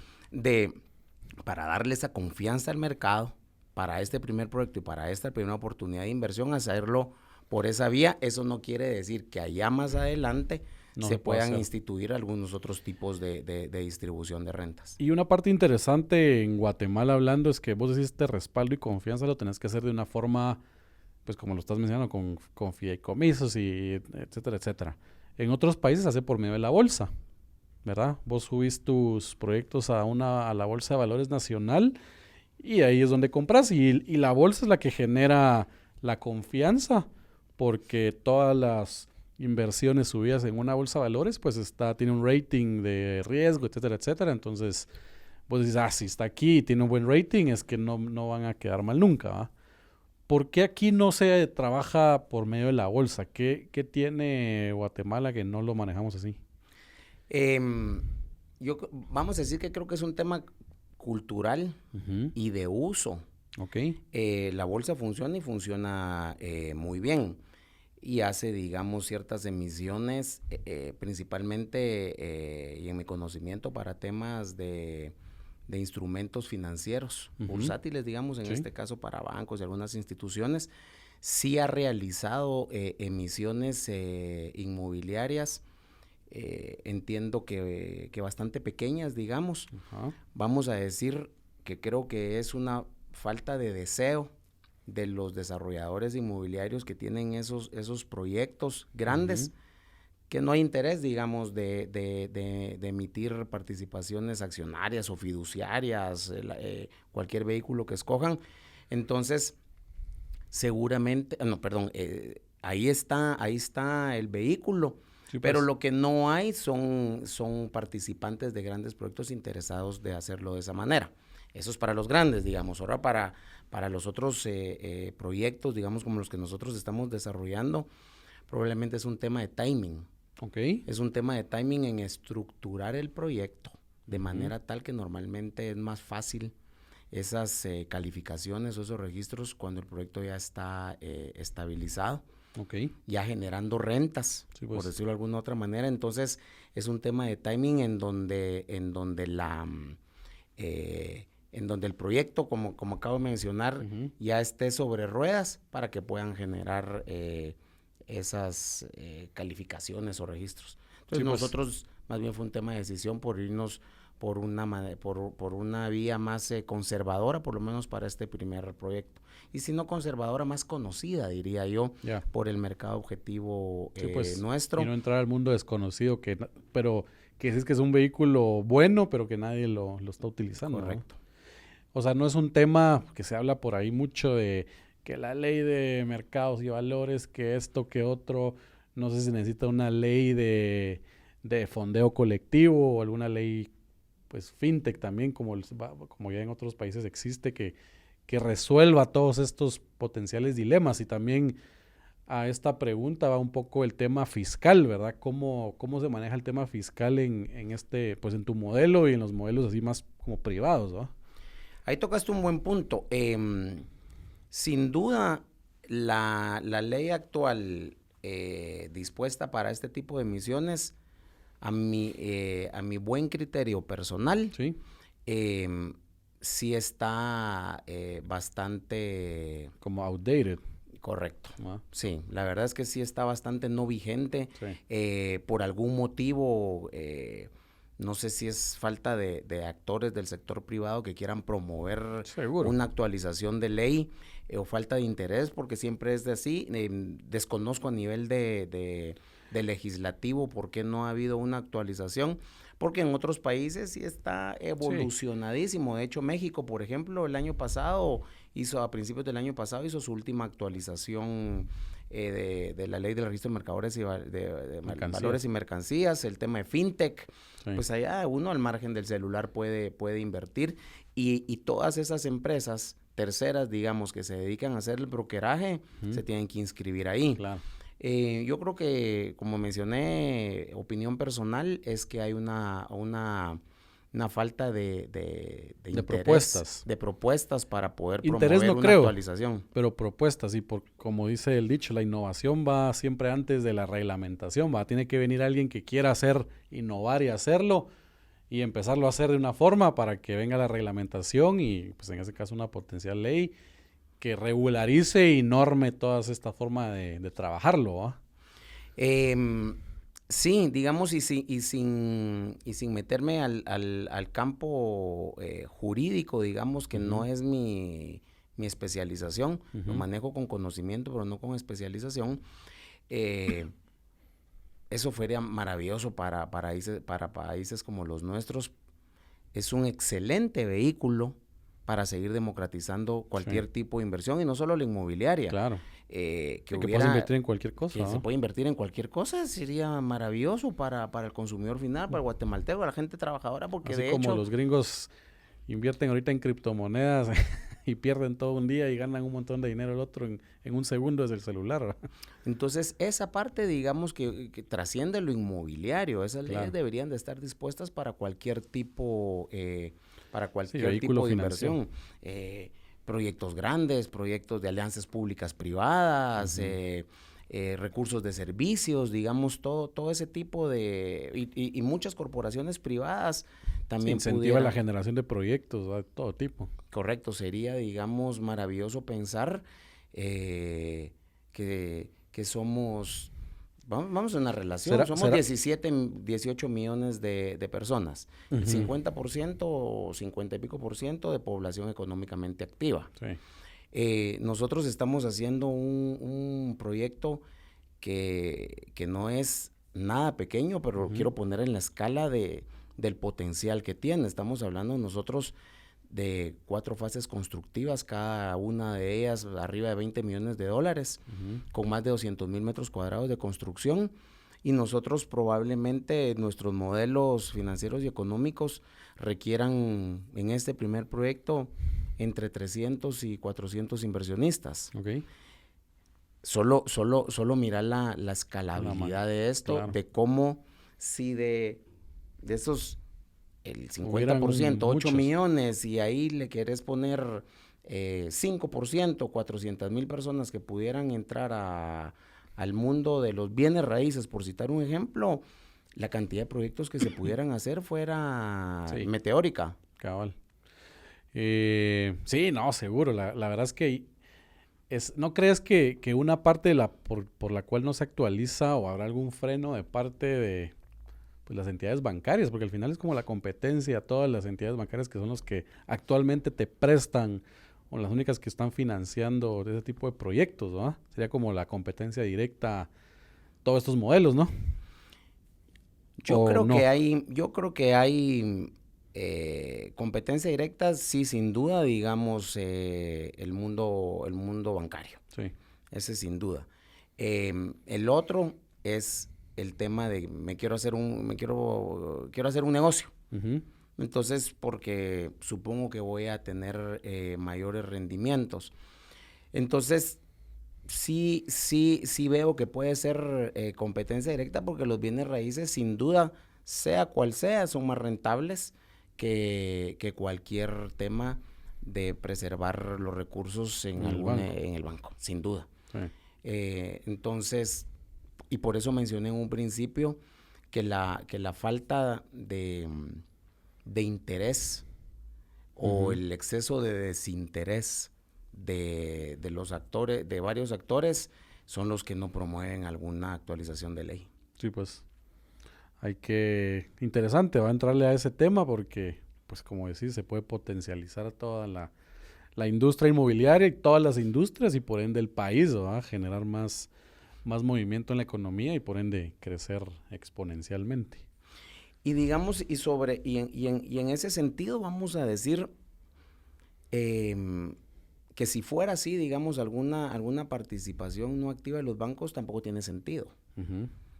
Para darle esa confianza al mercado, para este primer proyecto y para esta primera oportunidad de inversión, hacerlo por esa vía. Eso no quiere decir que allá más adelante se puedan instituir algunos otros tipos de distribución de rentas. Y una parte interesante en Guatemala hablando es que vos decís este respaldo y confianza lo tenés que hacer de una forma, pues como lo estás mencionando, con fideicomisos y etcétera, etcétera. En otros países se hace por medio de la bolsa, ¿verdad? Vos subís tus proyectos a la Bolsa de Valores Nacional y ahí es donde compras y la bolsa es la que genera la confianza porque todas las inversiones subidas en una bolsa de valores pues tiene un rating de riesgo, etcétera, etcétera. Entonces vos dices, si está aquí y tiene un buen rating es que no van a quedar mal nunca, ¿va? ¿Por qué aquí no se trabaja por medio de la bolsa? ¿Qué tiene Guatemala que no lo manejamos así? Vamos a decir que creo que es un tema cultural y de uso. Okay. La bolsa funciona y funciona muy bien y hace, digamos, ciertas emisiones, principalmente y en mi conocimiento para temas de instrumentos financieros, bursátiles, digamos, en este caso para bancos y algunas instituciones. Sí ha realizado emisiones inmobiliarias, entiendo que bastante pequeñas, digamos. Vamos a decir que creo que es una falta de deseo de los desarrolladores inmobiliarios que tienen esos proyectos grandes, que no hay interés, digamos, de emitir participaciones accionarias o fiduciarias, cualquier vehículo que escojan. Entonces, seguramente, ahí está el vehículo. Sí, pues. Pero lo que no hay son participantes de grandes proyectos interesados de hacerlo de esa manera. Eso es para los grandes, digamos. Ahora para los otros proyectos, digamos, como los que nosotros estamos desarrollando, probablemente es un tema de timing. Okay. Es un tema de timing en estructurar el proyecto de manera tal que normalmente es más fácil esas calificaciones o esos registros cuando el proyecto ya está estabilizado. Ya generando rentas, sí, pues. Por decirlo de alguna otra manera. Entonces es un tema de timing en donde el proyecto, como acabo de mencionar, ya esté sobre ruedas para que puedan generar esas calificaciones o registros. Entonces sí, nosotros más bien fue un tema de decisión por irnos por una vía más conservadora, por lo menos para este primer proyecto. Y si no conservadora, más conocida, diría yo, por el mercado objetivo nuestro. Y no entrar al mundo desconocido, pero que es que es un vehículo bueno, pero que nadie lo está utilizando. Correcto. ¿No? O sea, no es un tema que se habla por ahí mucho de que la ley de mercados y valores, que esto, que otro. No sé si necesita una ley de fondeo colectivo o alguna ley, pues fintech también, como ya en otros países existe, que resuelva todos estos potenciales dilemas. Y también a esta pregunta va un poco el tema fiscal, ¿verdad? ¿Cómo se maneja el tema fiscal en pues en tu modelo y en los modelos así más como privados, ¿no? Ahí tocaste un buen punto. Sin duda, la ley actual dispuesta para este tipo de misiones, a mi buen criterio personal, Sí. Sí está bastante Como outdated. correcto. Ah, Sí, la verdad es que sí está bastante no vigente. sí. Por algún motivo, no sé si es falta de actores del sector privado que quieran promover Seguro. una actualización de ley o falta de interés, porque siempre es de así. Desconozco a nivel de legislativo por qué no ha habido una actualización, porque en otros países sí está evolucionadísimo. De hecho, México, por ejemplo, el año pasado a principios del año pasado, hizo su última actualización de la ley del registro de mercadores y de valores y mercancías, el tema de fintech. Sí. Pues allá uno al margen del celular puede invertir y todas esas empresas terceras, digamos, que se dedican a hacer el brokeraje, se tienen que inscribir ahí. Claro. Yo creo que, como mencioné, opinión personal, es que hay una falta de interés, propuestas para poder promover una actualización. Pero propuestas, y como dice el dicho, la innovación va siempre antes de la reglamentación, tiene que venir alguien que quiera innovar y hacerlo, y empezarlo a hacer de una forma para que venga la reglamentación y, pues en ese caso, una potencial ley que regularice y norme toda esta forma de trabajarlo, sí, digamos, y sin meterme al campo jurídico, digamos, que no es mi especialización, lo manejo con conocimiento, pero no con especialización. Eso fuera maravilloso para países como los nuestros. Es un excelente vehículo para seguir democratizando cualquier tipo de inversión, y no solo la inmobiliaria. Claro. Que puedes invertir en cualquier cosa. Que se puede invertir en cualquier cosa, sería maravilloso para el consumidor final, para el guatemalteco, para la gente trabajadora, porque así de como hecho los gringos invierten ahorita en criptomonedas y pierden todo un día y ganan un montón de dinero el otro en un segundo desde el celular. Entonces, esa parte, digamos, que trasciende lo inmobiliario. Esas leyes deberían de estar dispuestas para cualquier tipo tipo de inversión. Proyectos grandes, proyectos de alianzas públicas privadas, recursos de servicios, digamos, todo ese tipo de... Y muchas corporaciones privadas también incentiva la generación de proyectos de todo tipo. Correcto, sería, digamos, maravilloso pensar que somos... Vamos a una relación, somos 18 millones de personas, el 50% o 50 y pico % de población económicamente activa. Sí. Nosotros estamos haciendo un proyecto que no es nada pequeño, pero lo quiero poner en la escala del potencial que tiene. Estamos hablando nosotros de 4 fases constructivas, cada una de ellas arriba de $20 millones, con más de 200,000 metros cuadrados de construcción, y nosotros probablemente nuestros modelos financieros y económicos requieran en este primer proyecto entre 300 y 400 inversionistas. Okay. Solo mirar la escalabilidad de esto, de cómo si de esos el 50%, 8 millones, y ahí le querés poner 5%, 400,000 personas que pudieran entrar al mundo de los bienes raíces, por citar un ejemplo, la cantidad de proyectos que se pudieran hacer fuera meteórica. Cabal. Sí, no, seguro. La verdad es que ¿no crees que una parte por la cual no se actualiza, o habrá algún freno de parte de las entidades bancarias? Porque al final es como la competencia, todas las entidades bancarias que son los que actualmente te prestan, o las únicas que están financiando ese tipo de proyectos, ¿no? Sería como la competencia directa, todos estos modelos, ¿no? Yo creo que hay competencia directa, sí, sin duda, digamos, el mundo bancario. Sí. Ese sin duda. El otro es el tema de quiero hacer un negocio. Entonces, porque supongo que voy a tener mayores rendimientos. Entonces, sí veo que puede ser competencia directa, porque los bienes raíces, sin duda, sea cual sea, son más rentables que cualquier tema de preservar los recursos en el banco, sin duda. Sí. Entonces, Y por eso mencioné en un principio que la falta de interés o el exceso de desinterés de los actores, de varios actores, son los que no promueven alguna actualización de ley. Sí, pues interesante, va a entrarle a ese tema porque, pues como decís, se puede potencializar toda la industria inmobiliaria y todas las industrias y por ende el país, ¿verdad? Generar más movimiento en la economía y por ende crecer exponencialmente. Y digamos, y en ese sentido vamos a decir que si fuera así, digamos, alguna participación no activa de los bancos tampoco tiene sentido.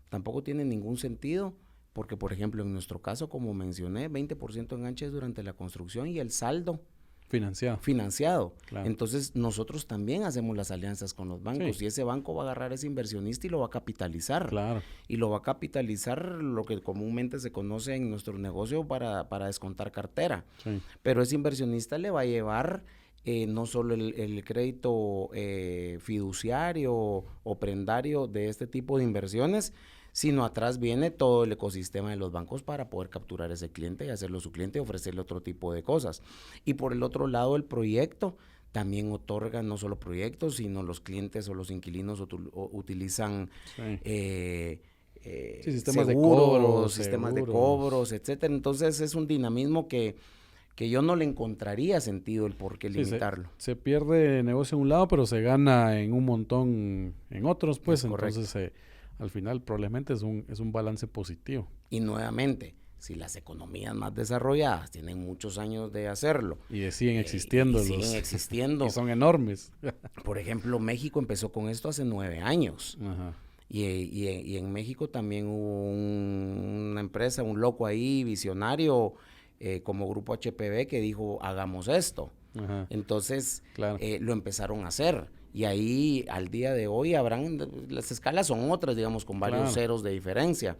Tampoco tiene ningún sentido porque, por ejemplo, en nuestro caso, como mencioné, 20% enganches durante la construcción y el saldo financiado. Claro. Entonces, nosotros también hacemos las alianzas con los bancos y ese banco va a agarrar a ese inversionista y lo va a capitalizar. Claro. Y lo va a capitalizar lo que comúnmente se conoce en nuestro negocio para descontar cartera. Sí. Pero ese inversionista le va a llevar no solo el crédito fiduciario o prendario de este tipo de inversiones, sino atrás viene todo el ecosistema de los bancos para poder capturar a ese cliente y hacerlo su cliente y ofrecerle otro tipo de cosas. Y por el otro lado, el proyecto también otorga no solo proyectos, sino los clientes o los inquilinos utilizan sistemas de cobros, etcétera. Entonces es un dinamismo que yo no le encontraría sentido el por qué limitarlo. Se pierde negocio en un lado, pero se gana en un montón en otros, pues. Entonces al final probablemente es un balance positivo. Y nuevamente, si las economías más desarrolladas tienen muchos años de hacerlo. Y siguen existiendo. Y son enormes. Por ejemplo, México empezó con esto hace 9 años. Ajá. Y en México también hubo una empresa, un loco ahí, visionario, como Grupo HPB, que dijo, hagamos esto. Ajá. Entonces, claro, lo empezaron a hacer. Y ahí, al día de hoy, las escalas son otras, digamos, con varios ceros de diferencia.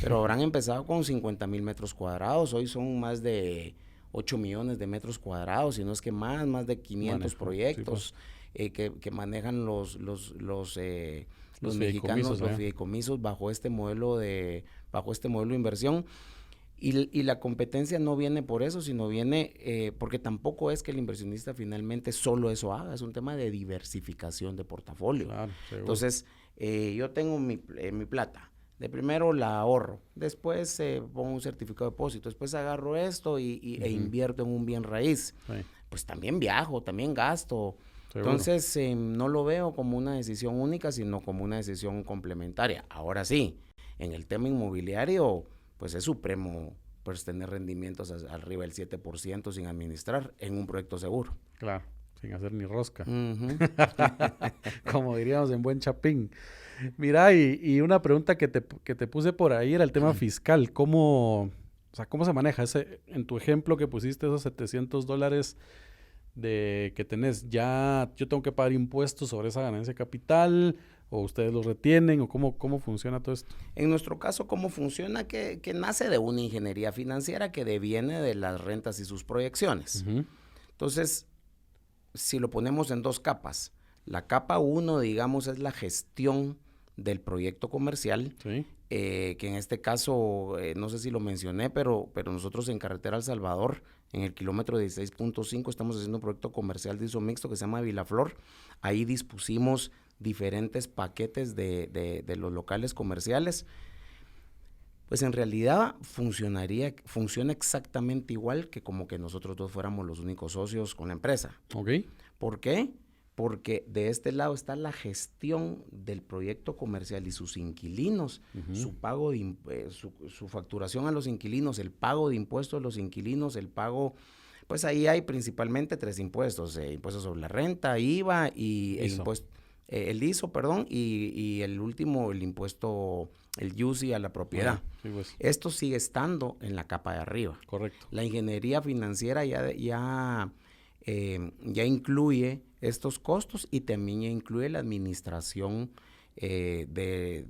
Pero habrán empezado con 50,000 metros cuadrados. Hoy son más de 8 millones de metros cuadrados, si no es que más de 500 proyectos que manejan los mexicanos, los fideicomisos bajo este modelo de inversión. Y la competencia no viene por eso, sino viene porque tampoco es que el inversionista finalmente solo eso haga, es un tema de diversificación de portafolio. Claro, entonces, yo tengo mi plata, de primero la ahorro, después pongo un certificado de depósito, después agarro esto e invierto en un bien raíz. Sí. Pues también viajo, también gasto. Seguro. Entonces, no lo veo como una decisión única, sino como una decisión complementaria. Ahora sí, en el tema inmobiliario, pues es supremo pues tener rendimientos arriba del 7% sin administrar en un proyecto seguro. Claro, sin hacer ni rosca. Como diríamos en buen chapín. Mira, y una pregunta que te puse por ahí era el tema fiscal. ¿Cómo se maneja? En tu ejemplo que pusiste esos $700 que tenés, ¿ya yo tengo que pagar impuestos sobre esa ganancia de capital o ustedes los retienen o cómo funciona todo esto? En nuestro caso, ¿cómo funciona? Que nace de una ingeniería financiera que deviene de las rentas y sus proyecciones. Entonces, si lo ponemos en 2 capas, la capa 1, digamos, es la gestión del proyecto comercial, sí, que en este caso, no sé si lo mencioné, pero nosotros en Carretera El Salvador, en el kilómetro 16.5, estamos haciendo un proyecto comercial de uso mixto que se llama Vilaflor. Ahí dispusimos diferentes paquetes de los locales comerciales. Pues en realidad funciona exactamente igual que como que nosotros dos fuéramos los únicos socios con la empresa. Okay. ¿Por qué? Porque de este lado está la gestión del proyecto comercial y sus inquilinos, su pago de su facturación a los inquilinos, el pago de impuestos a los inquilinos, el pago, pues ahí hay principalmente 3 impuestos, impuestos sobre la renta, IVA y el ISO, y el último, el impuesto, el UCI a la propiedad. Sí, pues. Esto sigue estando en la capa de arriba. Correcto. La ingeniería financiera ya incluye estos costos y también ya incluye la administración del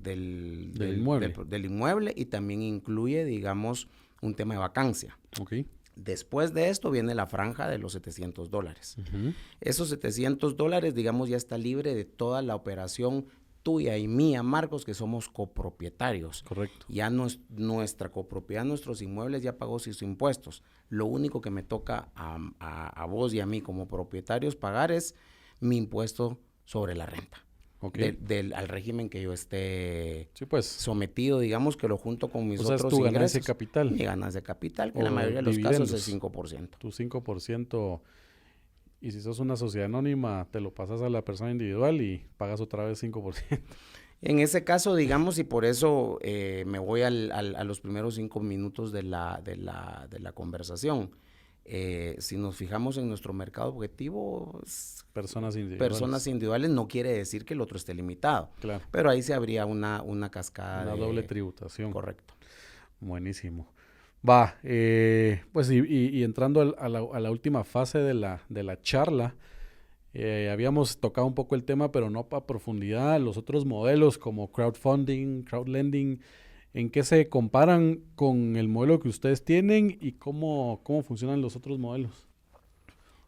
inmueble y también incluye, digamos, un tema de vacancia. Okay. Después de esto viene la franja de los $700. Esos $700, digamos, ya está libre de toda la operación tuya y mía, Marcos, que somos copropietarios. Correcto. Ya nuestra copropiedad, nuestros inmuebles ya pagó sus impuestos. Lo único que me toca a vos y a mí como propietarios pagar es mi impuesto sobre la renta. Okay. Al régimen que yo esté pues, sometido, digamos que lo junto con mis otros ingresos. Es tu ganancia ingresos. capital. Mi ganancia capital, que en la mayoría de los casos es 5%. Tu 5%, y si sos una sociedad anónima, te lo pasas a la persona individual y pagas otra vez 5%. En ese caso, digamos, y por eso me voy a los primeros 5 minutos de la conversación. Si nos fijamos en nuestro mercado objetivo, personas individuales no quiere decir que el otro esté limitado. Claro. Pero ahí se habría una cascada. Una doble tributación. Correcto. Buenísimo. Va, pues y entrando a la última fase de la charla, habíamos tocado un poco el tema, pero no a profundidad. Los otros modelos como crowdfunding, crowdlending, ¿en qué se comparan con el modelo que ustedes tienen y cómo funcionan los otros modelos?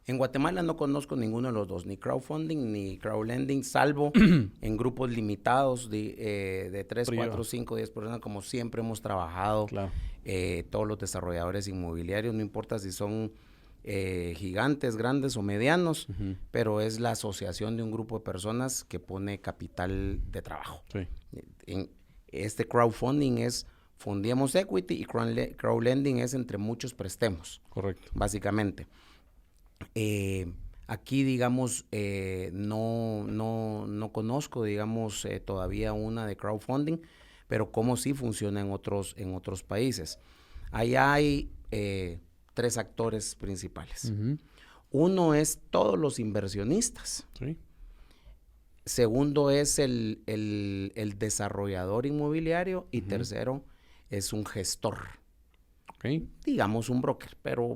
En Guatemala no conozco ninguno de los dos, ni crowdfunding ni crowdlending, salvo en grupos limitados de 3, 4, 5, 10 personas, como siempre hemos trabajado. Claro. Todos los desarrolladores inmobiliarios, no importa si son gigantes, grandes o medianos, pero es la asociación de un grupo de personas que pone capital de trabajo. Sí. Este crowdfunding es fundemos equity y crowdlending es entre muchos prestemos. Correcto. Básicamente. Aquí, digamos, no conozco, digamos, todavía una de crowdfunding, pero cómo sí funciona en otros países. Allá hay 3 actores principales. Uno es todos los inversionistas. Sí. Segundo es el desarrollador inmobiliario y tercero es un gestor. Okay. Digamos un broker, pero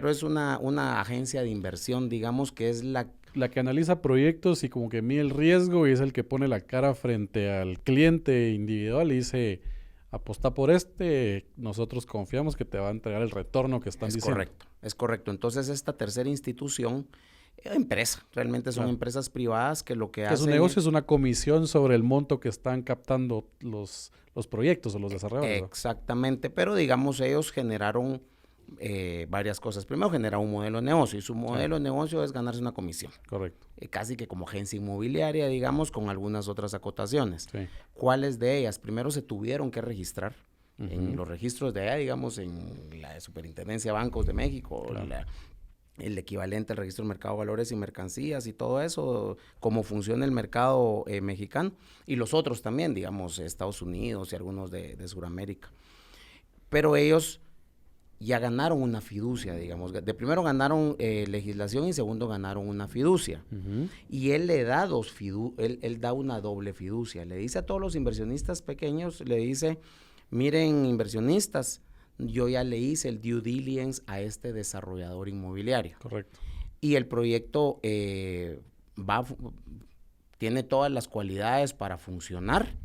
es una agencia de inversión, digamos que es la que analiza proyectos y como que mide el riesgo y es el que pone la cara frente al cliente individual y dice, aposta por nosotros confiamos que te va a entregar el retorno que están diciendo. Es correcto. Entonces esta tercera institución, empresa, realmente son empresas privadas que lo que hacen... Su negocio es una comisión sobre el monto que están captando los proyectos o los desarrolladores. Exactamente, pero digamos ellos generaron varias cosas. Primero generaron un modelo de negocio y su modelo de negocio es ganarse una comisión. Correcto. Casi que como agencia inmobiliaria, digamos, con algunas otras acotaciones. Sí. ¿Cuáles de ellas? Primero se tuvieron que registrar en los registros de allá, digamos, en la Superintendencia de Bancos de México, el equivalente al registro del mercado de valores y mercancías y todo eso, cómo funciona el mercado mexicano, y los otros también, digamos, Estados Unidos y algunos de Sudamérica. Pero ellos ya ganaron una fiducia, digamos. De primero ganaron legislación y segundo ganaron una fiducia. Y él le da él da una doble fiducia. Le dice a todos los inversionistas pequeños, le dice, miren, inversionistas, yo ya le hice el due diligence a este desarrollador inmobiliario. Correcto. Y el proyecto tiene todas las cualidades para funcionar,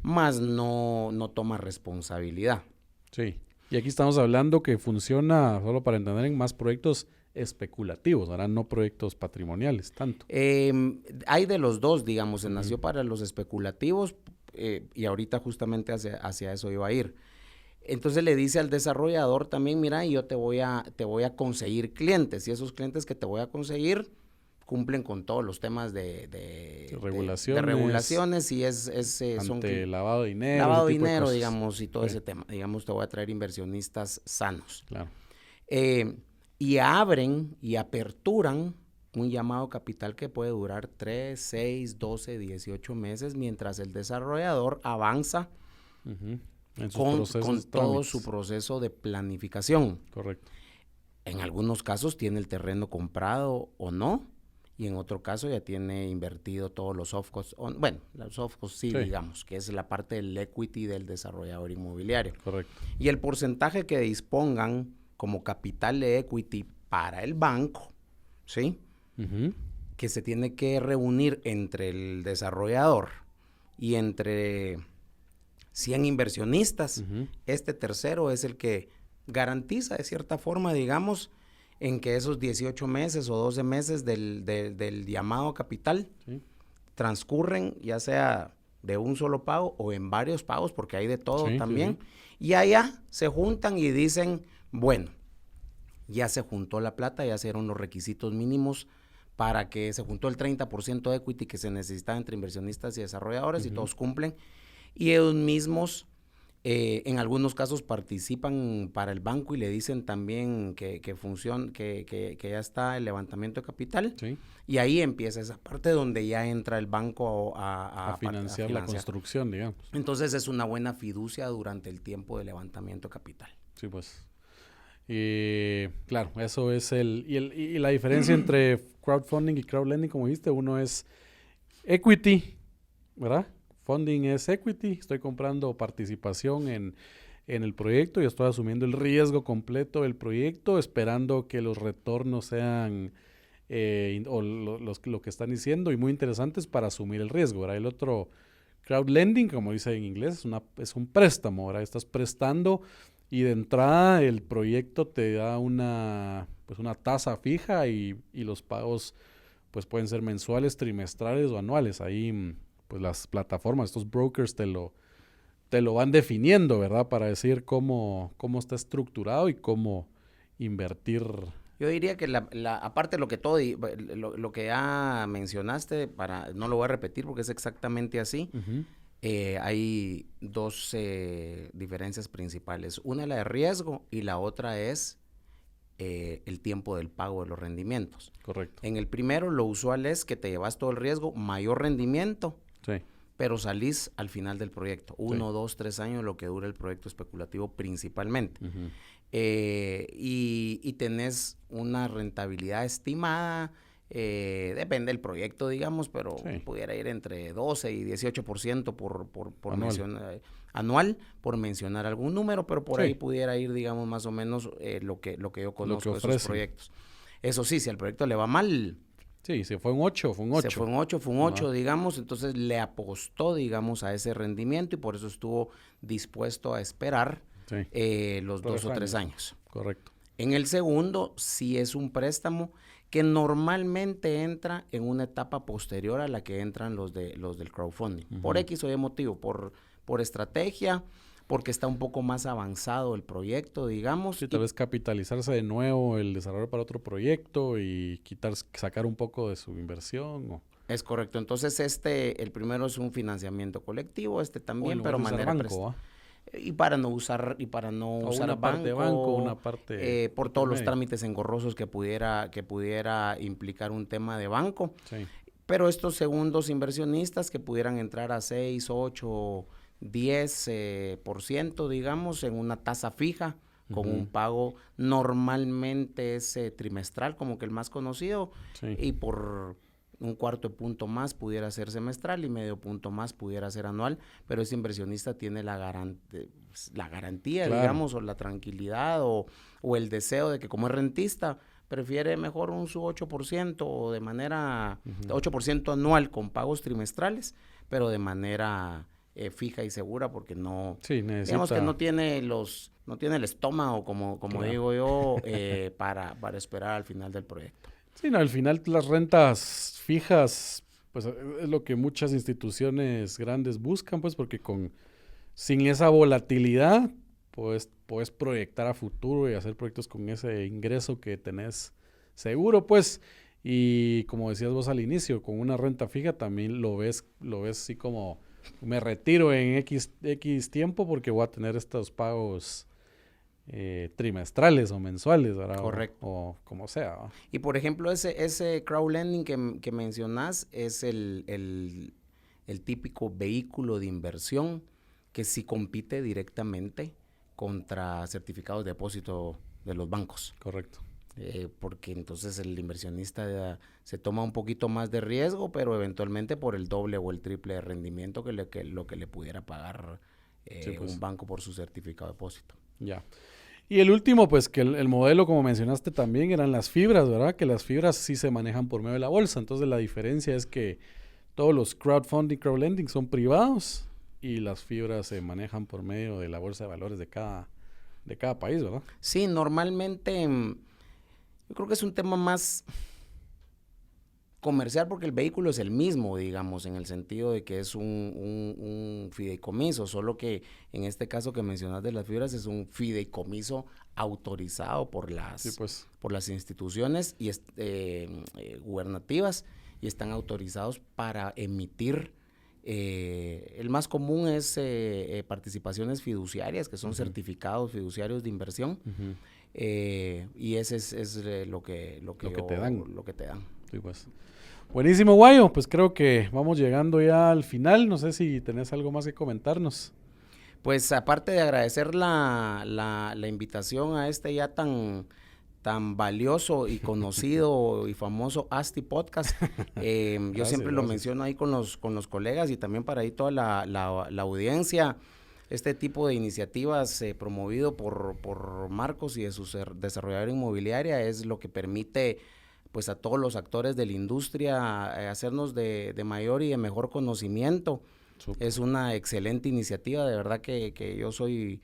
más no toma responsabilidad. Sí. Y aquí estamos hablando que funciona, solo para entender, en más proyectos especulativos, ahora no proyectos patrimoniales, tanto. Hay de los dos, digamos, se nació para los especulativos y ahorita justamente hacia eso iba a ir. Entonces le dice al desarrollador también, mira, yo te voy a conseguir clientes y esos clientes que te voy a conseguir cumplen con todos los temas de regulaciones y son lavado de dinero. Lavado de dinero, digamos, y todo ese tema. Digamos, te voy a traer inversionistas sanos. Claro. Y abren y aperturan un llamado capital que puede durar 3, 6, 12, 18 meses mientras el desarrollador avanza con todo su proceso de planificación. Correcto. En algunos casos tiene el terreno comprado o no, y en otro caso ya tiene invertido todos los soft costs. Los soft costs sí, digamos, que es la parte del equity del desarrollador inmobiliario. Correcto. Y el porcentaje que dispongan como capital de equity para el banco, ¿sí? Que se tiene que reunir entre el desarrollador y entre 100 inversionistas. Este tercero es el que garantiza de cierta forma, digamos, en que esos 18 meses o 12 meses del llamado capital transcurren ya sea de un solo pago o en varios pagos, porque hay de todo también. Sí. Y allá se juntan y dicen, bueno, ya se juntó la plata, ya se dieron los requisitos mínimos para que se juntó el 30% de equity que se necesitaba entre inversionistas y desarrolladores y todos cumplen. Y ellos mismos, en algunos casos, participan para el banco y le dicen también que ya está el levantamiento de capital. Sí. Y ahí empieza esa parte donde ya entra el banco A financiar la construcción, digamos. Entonces es una buena fiducia durante el tiempo de levantamiento de capital. Sí, pues. Claro, eso es y la diferencia entre crowdfunding y crowdlending, como dijiste, uno es equity, ¿verdad? Funding es equity, estoy comprando participación en el proyecto y estoy asumiendo el riesgo completo del proyecto, esperando que los retornos sean lo que están diciendo y muy interesantes para asumir el riesgo, ¿verdad? El otro crowdlending, como dice en inglés, es un préstamo, ¿verdad? Estás prestando y de entrada el proyecto te da una tasa fija y los pagos pues pueden ser mensuales, trimestrales o anuales. Ahí pues las plataformas, estos brokers te lo van definiendo, ¿verdad? Para decir cómo está estructurado y cómo invertir. Yo diría que aparte de lo que ya mencionaste, no lo voy a repetir porque es exactamente así. Hay dos diferencias principales. Una es la de riesgo y la otra es el tiempo del pago de los rendimientos. Correcto. En el primero, lo usual es que te llevas todo el riesgo, mayor rendimiento, sí, pero salís al final del proyecto. 1, 2, 3 años, lo que dura el proyecto especulativo principalmente. Y tenés una rentabilidad estimada, depende del proyecto, digamos, pero pudiera ir entre 12 y 18% por anual, por mencionar algún número, pero por ahí pudiera ir, digamos, más o menos lo que yo conozco de esos proyectos. Eso sí, si al proyecto le va mal... Sí, se fue un 8, fue un 8. Se fue un 8, digamos, entonces le apostó, digamos, a ese rendimiento y por eso estuvo dispuesto a esperar los 2 o 3 años. Correcto. En el segundo, sí es un préstamo que normalmente entra en una etapa posterior a la que entran los del crowdfunding. Por X o Y motivo, por estrategia, porque está un poco más avanzado el proyecto, digamos. Sí, tal vez capitalizarse de nuevo el desarrollo para otro proyecto y sacar un poco de su inversión. Es correcto. Entonces el primero es un financiamiento colectivo, también, pero manera banco, y para no usar una parte banco, una parte por todos los trámites engorrosos que pudiera implicar un tema de banco. Sí. Pero estos segundos inversionistas que pudieran entrar a 6, 8, 10%, digamos, en una tasa fija, con un pago normalmente es trimestral, como que el más conocido, y por un cuarto de punto más pudiera ser semestral y medio punto más pudiera ser anual, pero ese inversionista tiene la garantía, digamos, o la tranquilidad o el deseo de que como es rentista, prefiere mejor su 8% o de manera 8% anual con pagos trimestrales, pero de manera fija y segura porque no, digamos que no tiene el estómago, como digo yo, para esperar al final del proyecto. Sí, no, al final las rentas fijas, pues es lo que muchas instituciones grandes buscan, pues porque sin esa volatilidad, puedes proyectar a futuro y hacer proyectos con ese ingreso que tenés seguro, pues, y como decías vos al inicio, con una renta fija también lo ves así como, me retiro en X tiempo porque voy a tener estos pagos trimestrales o mensuales, ¿verdad? Correcto. O como sea, ¿no? Y por ejemplo, ese crowdlending que mencionás es el típico vehículo de inversión que sí compite directamente contra certificados de depósito de los bancos. Correcto. Porque entonces el inversionista se toma un poquito más de riesgo, pero eventualmente por el doble o el triple de rendimiento que lo que le pudiera pagar un banco por su certificado de depósito. Ya. Y el último, pues que el modelo, como mencionaste también, eran las fibras, ¿verdad? Que las fibras sí se manejan por medio de la bolsa. Entonces la diferencia es que todos los crowdfunding, crowdlending son privados y las fibras se manejan por medio de la bolsa de valores de cada país, ¿verdad? Sí, normalmente yo creo que es un tema más comercial porque el vehículo es el mismo, digamos, en el sentido de que es un fideicomiso, solo que en este caso que mencionas de las fibras es un fideicomiso autorizado por las instituciones y gubernativas y están autorizados para emitir. El más común es participaciones fiduciarias, que son certificados fiduciarios de inversión. Y ese es lo que te dan. Sí, pues. Buenísimo, Guayo. Pues creo que vamos llegando ya al final. No sé si tenés algo más que comentarnos. Pues aparte de agradecer la invitación a este ya tan valioso y conocido y famoso ASTI Podcast. Yo siempre lo menciono ahí con los colegas y también para ahí toda la audiencia. Este tipo de iniciativas promovido por Marcos y de su desarrolladora inmobiliaria es lo que permite pues a todos los actores de la industria hacernos de mayor y de mejor conocimiento. Super. Es una excelente iniciativa, de verdad que yo soy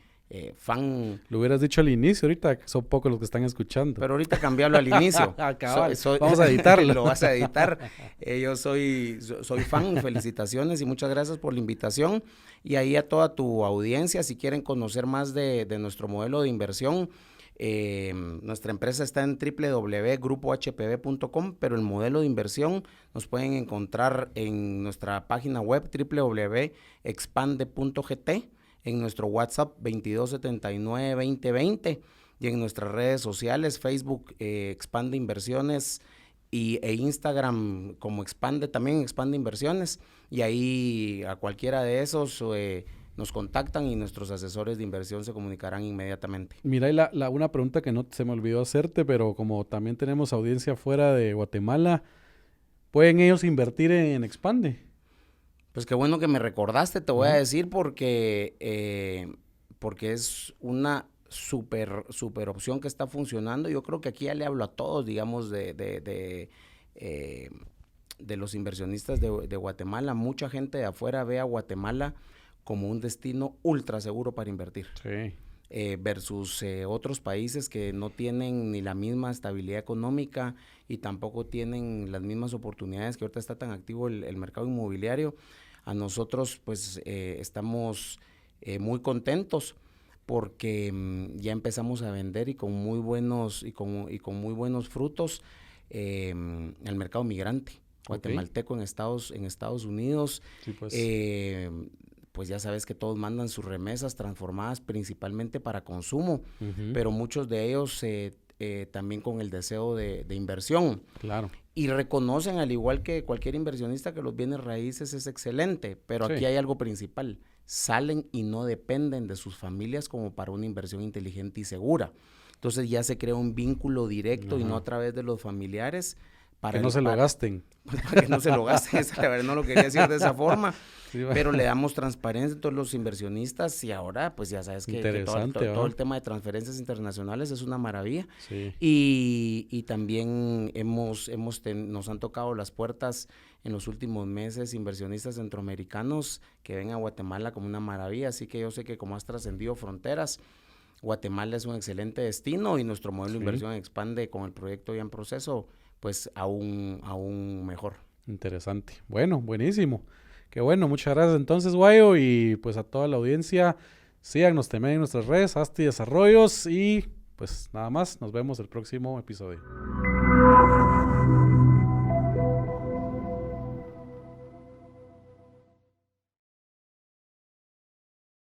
fan. Lo hubieras dicho al inicio, ahorita son pocos los que están escuchando. Pero ahorita cambiarlo al inicio. Vamos a editarlo. Lo vas a editar. Yo soy fan, felicitaciones y muchas gracias por la invitación. Y ahí a toda tu audiencia, si quieren conocer más de nuestro modelo de inversión, nuestra empresa está en www.grupohpv.com, pero el modelo de inversión nos pueden encontrar en nuestra página web www.expande.gt, en nuestro WhatsApp 2279-2020 y en nuestras redes sociales, Facebook Expande Inversiones e Instagram como Expande Inversiones, y ahí a cualquiera de esos nos contactan y nuestros asesores de inversión se comunicarán inmediatamente. Mira, y una pregunta que no se me olvidó hacerte, pero como también tenemos audiencia fuera de Guatemala, ¿pueden ellos invertir en Expande? Pues qué bueno que me recordaste, te voy a decir, porque es una super opción que está funcionando. Yo creo que aquí ya le hablo a todos, digamos, de los inversionistas de Guatemala. Mucha gente de afuera ve a Guatemala como un destino ultra seguro para invertir. Sí. Versus otros países que no tienen ni la misma estabilidad económica y tampoco tienen las mismas oportunidades que ahorita está tan activo el mercado inmobiliario. A nosotros pues estamos muy contentos porque ya empezamos a vender y con muy buenos frutos el mercado migrante guatemalteco en Estados Unidos. Sí, pues. Pues ya sabes que todos mandan sus remesas transformadas principalmente para consumo, pero muchos de ellos también con el deseo de inversión. Claro. Y reconocen, al igual que cualquier inversionista, que los bienes raíces es excelente, pero aquí hay algo principal. Salen y no dependen de sus familias como para una inversión inteligente y segura. Entonces ya se crea un vínculo directo y no a través de los familiares. Para que no se lo gasten. Para que no se lo gasten, la verdad no lo quería decir de esa forma, sí, pero le damos transparencia a todos los inversionistas y ahora pues ya sabes que todo el tema de transferencias internacionales es una maravilla. Sí. Y también nos han tocado las puertas en los últimos meses inversionistas centroamericanos que ven a Guatemala como una maravilla, así que yo sé que como has trascendido fronteras, Guatemala es un excelente destino y nuestro modelo de inversión expande con el proyecto ya en proceso, pues aún mejor. Interesante. Bueno, buenísimo. Qué bueno, muchas gracias entonces, Guayo, y pues a toda la audiencia, síganos también en nuestras redes, ASTI Desarrollos, y pues nada más, nos vemos el próximo episodio.